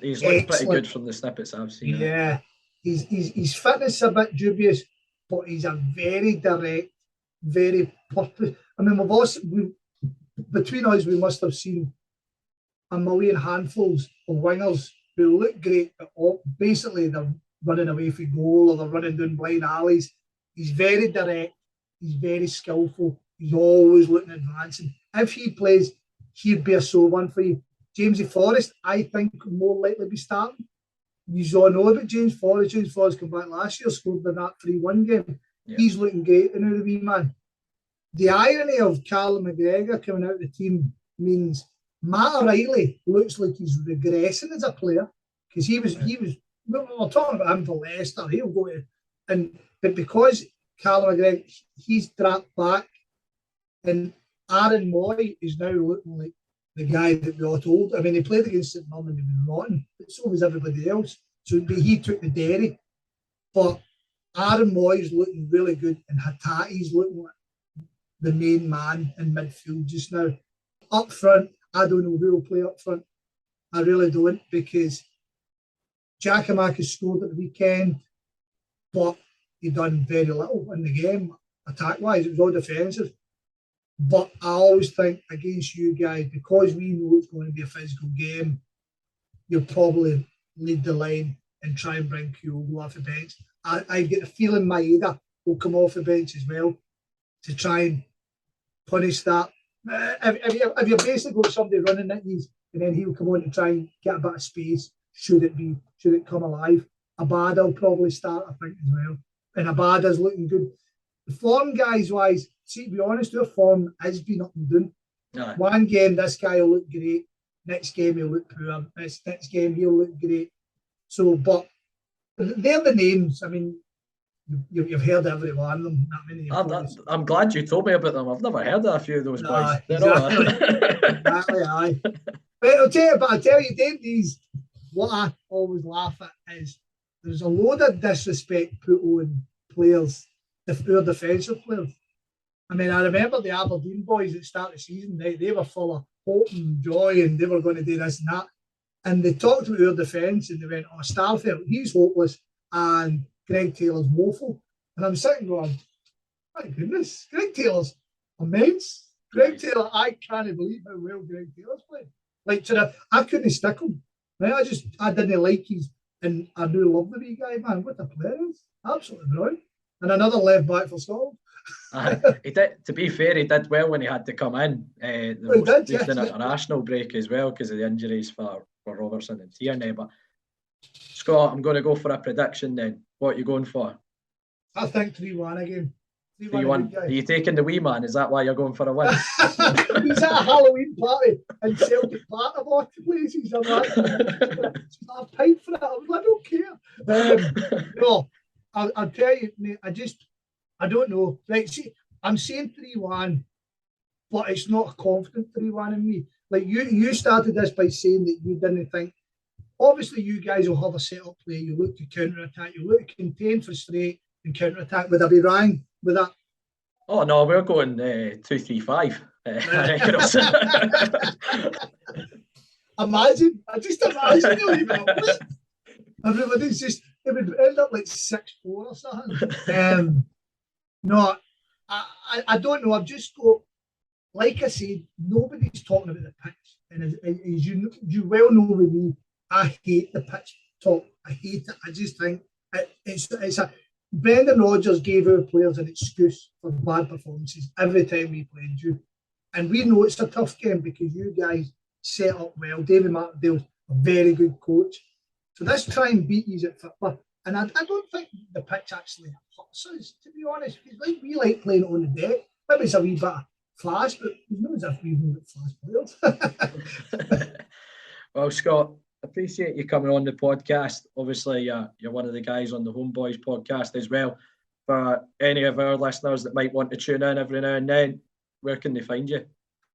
He's looked pretty good from the snippets I've seen. Yeah, his fitness is a bit dubious, but he's a very direct, very purpose. I mean, between us, we must have seen a million handfuls of wingers who look great, but basically they're running away from goal or they're running down blind alleys. He's very direct. He's very skillful. He's always looking advancing. If he plays, he'd be a sore one for you. Jamesy Forrest, I think, more likely be starting. You all know about James Forrest. James Forrest came back last year, scored in that 3-1 game. Yeah. He's looking great now, the wee man. The irony of Callum McGregor coming out of the team means Matt O'Reilly looks like he's regressing as a player because we were talking about him for Leicester. He'll go to, but because Callum McGregor, he's dropped back, and Aaron Moy is now looking like the guy that we all told. I mean, he played against St Mirren and he was rotten, but so was everybody else. So he took the dairy. But Aaron Moy is looking really good, and Hatati's looking like the main man in midfield just now. Up front, I don't know who will play up front. I really don't, because Giacomakis scored at the weekend, but he done very little in the game, attack-wise. It was all defensive. But I always think against you guys, because we know it's going to be a physical game, you'll probably lead the line and try and bring Kyogo off the bench. I get the feeling Maeda will come off the bench as well to try and punish that. If you're basically got somebody running at you, and then he'll come on to try and get a bit of space, should it come alive. Abada will probably start, I think, as well. And Abada's looking good. The form guys wise, see, to be honest, their form has been up and down. No. One game, this guy will look great. Next game, he'll look poor. Next game, he'll look great. So, but they're the names. I mean, you've heard every one of them. I'm glad you told me about them. I've never heard of a few of those boys. Exactly, aye. But I'll tell you, Dave, what I always laugh at is there's a load of disrespect put on players, our defensive players. I mean, I remember the Aberdeen boys at the start of the season, they were full of hope and joy and they were going to do this and that. And they talked about our defence and they went, oh, Starfelt, he's hopeless, and Greg Taylor's woeful. And I'm sitting going, my goodness, Greg Taylor's immense. Greg Taylor, I can't believe how well Greg Taylor's played. Like, I couldn't stick him. Right? I didn't like his, and I do love the wee guy, man. What the player is. Absolutely brilliant. And another left back for Scotland. He did. To be fair, he did well when he had to come in. The most recent international break as well because of the injuries for Robertson and Tierney. But Scott, I'm going to go for a prediction then. What are you going for? I think 3-1 again. 3-1. Are you taking the wee man? Is that why you're going for a win? He's at a Halloween party in Celtic Park of all places. I'm like, I paid for it. I was like, I don't care. No, I'll tell you, mate, I don't know. Right, see, I'm saying 3-1, but it's not a confident 3-1 in me. Like you started this by saying that you didn't think. Obviously, you guys will have a set-up play. You look to counter-attack. You look to contain, frustrate, and counter-attack. Would I be wrong with that? Oh no, we're going 2-3-5. Imagine, I just imagine. Everybody's just, it would end up like 6-4 or something. No, I don't know. I've just got, like I said, nobody's talking about the pitch. And as you well know with me, I hate the pitch talk. I hate it. I just think it's a. Brendan Rodgers gave our players an excuse for bad performances every time we played you. And we know it's a tough game because you guys set up well. David Martindale's a very good coach. So let's try and beat you at football. And I don't think the pitch actually hurts us, to be honest. Because we like playing it on the deck. Maybe it's a wee bit of flash, but there's no as if we've got flash players. Well, Scott, appreciate you coming on the podcast. Obviously, you're one of the guys on the Home Bhoys podcast as well. For any of our listeners that might want to tune in every now and then, where can they find you?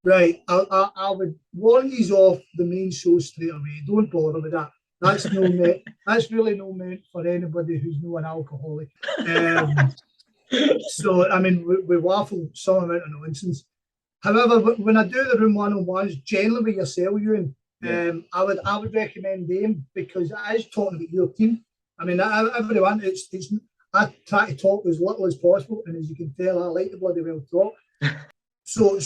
Right, I would warn you off the main show straight away. Don't bother with that. That's no meant. That's really no meant for anybody who's not an alcoholic. So I mean, we waffle some amount of nonsense. However, when I do the room one-on-ones, generally with yourself, Euan, I would recommend them because it is talking about your team. I mean, everyone, I try to talk as little as possible, and as you can tell, I like to bloody well talk. So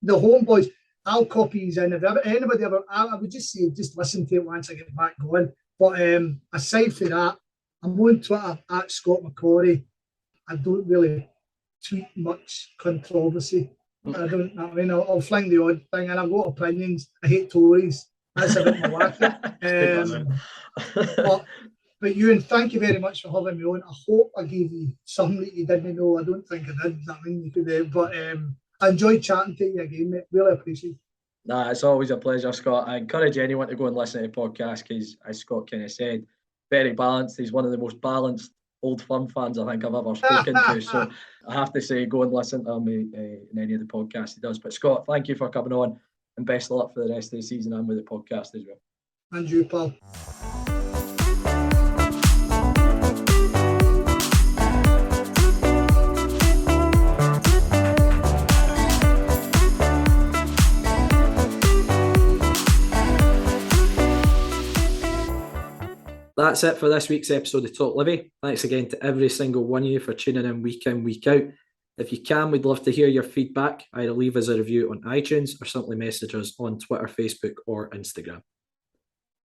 the Home Bhoys, I'll copy these in. If anybody ever, I would just say, just listen to it once I get back going. But aside from that, I'm on Twitter at Scott McCorry. I don't really tweet much controversy. I'll fling the odd thing, and I've got opinions. I hate Tories. That's a bit my wacky. But Euan, thank you very much for having me on. I hope I gave you something that you didn't know. I don't think I did. I mean, you could, but I enjoyed chatting to you again, mate. Really appreciate it. Nah, it's always a pleasure, Scott. I encourage anyone to go and listen to the podcast because, as Scott kind of said, very balanced. He's one of the most balanced Old Firm fans I think I've ever spoken to. So I have to say, go and listen to him in any of the podcasts he does. But Scott, thank you for coming on, and best of luck for the rest of the season and with the podcast as well. And you, pal. That's it for this week's episode of Talk Livi. Thanks again to every single one of you for tuning in, week out. If you can, we'd love to hear your feedback. Either leave us a review on iTunes or simply message us on Twitter, Facebook or Instagram.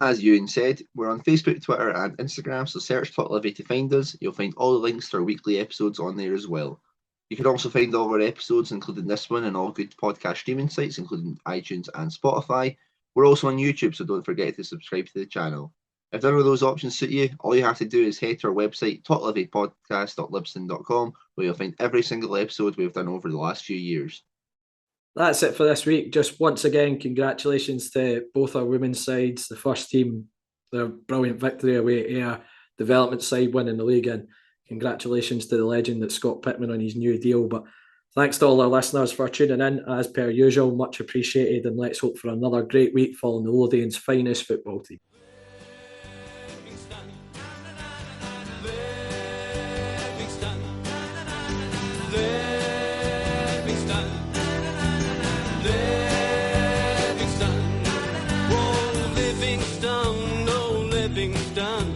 As Euan said, we're on Facebook, Twitter and Instagram, so search Talk Livi to find us. You'll find all the links to our weekly episodes on there as well. You can also find all of our episodes, including this one, and all good podcast streaming sites, including iTunes and Spotify. We're also on YouTube, so don't forget to subscribe to the channel. If none of those options suit you, all you have to do is head to our website, talklivipodcast.libsyn.com, where you'll find every single episode we've done over the last few years. That's it for this week. Just once again, congratulations to both our women's sides, the first team, their brilliant victory away at Ayr, development side winning the league, and congratulations to the legend that's Scott Pittman on his new deal. But thanks to all our listeners for tuning in, as per usual, much appreciated, and let's hope for another great week following the Lothian's finest football team. Livingston, oh Livingston,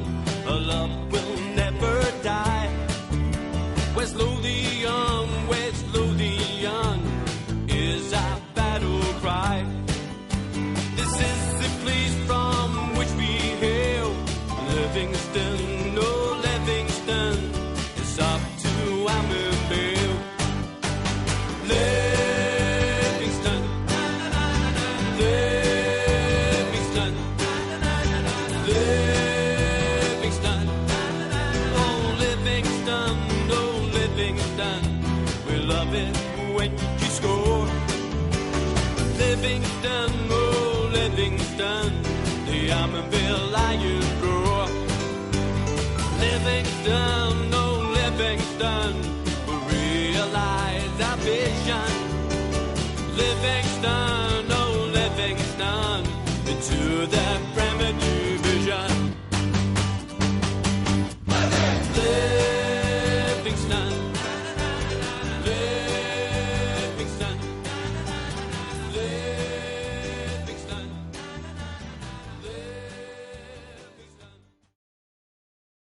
Livingston, oh Livingston, the Armenville Lions roar. Livingston, oh Livingston, we realize our vision. Livingston, oh Livingston, into the Premier Division.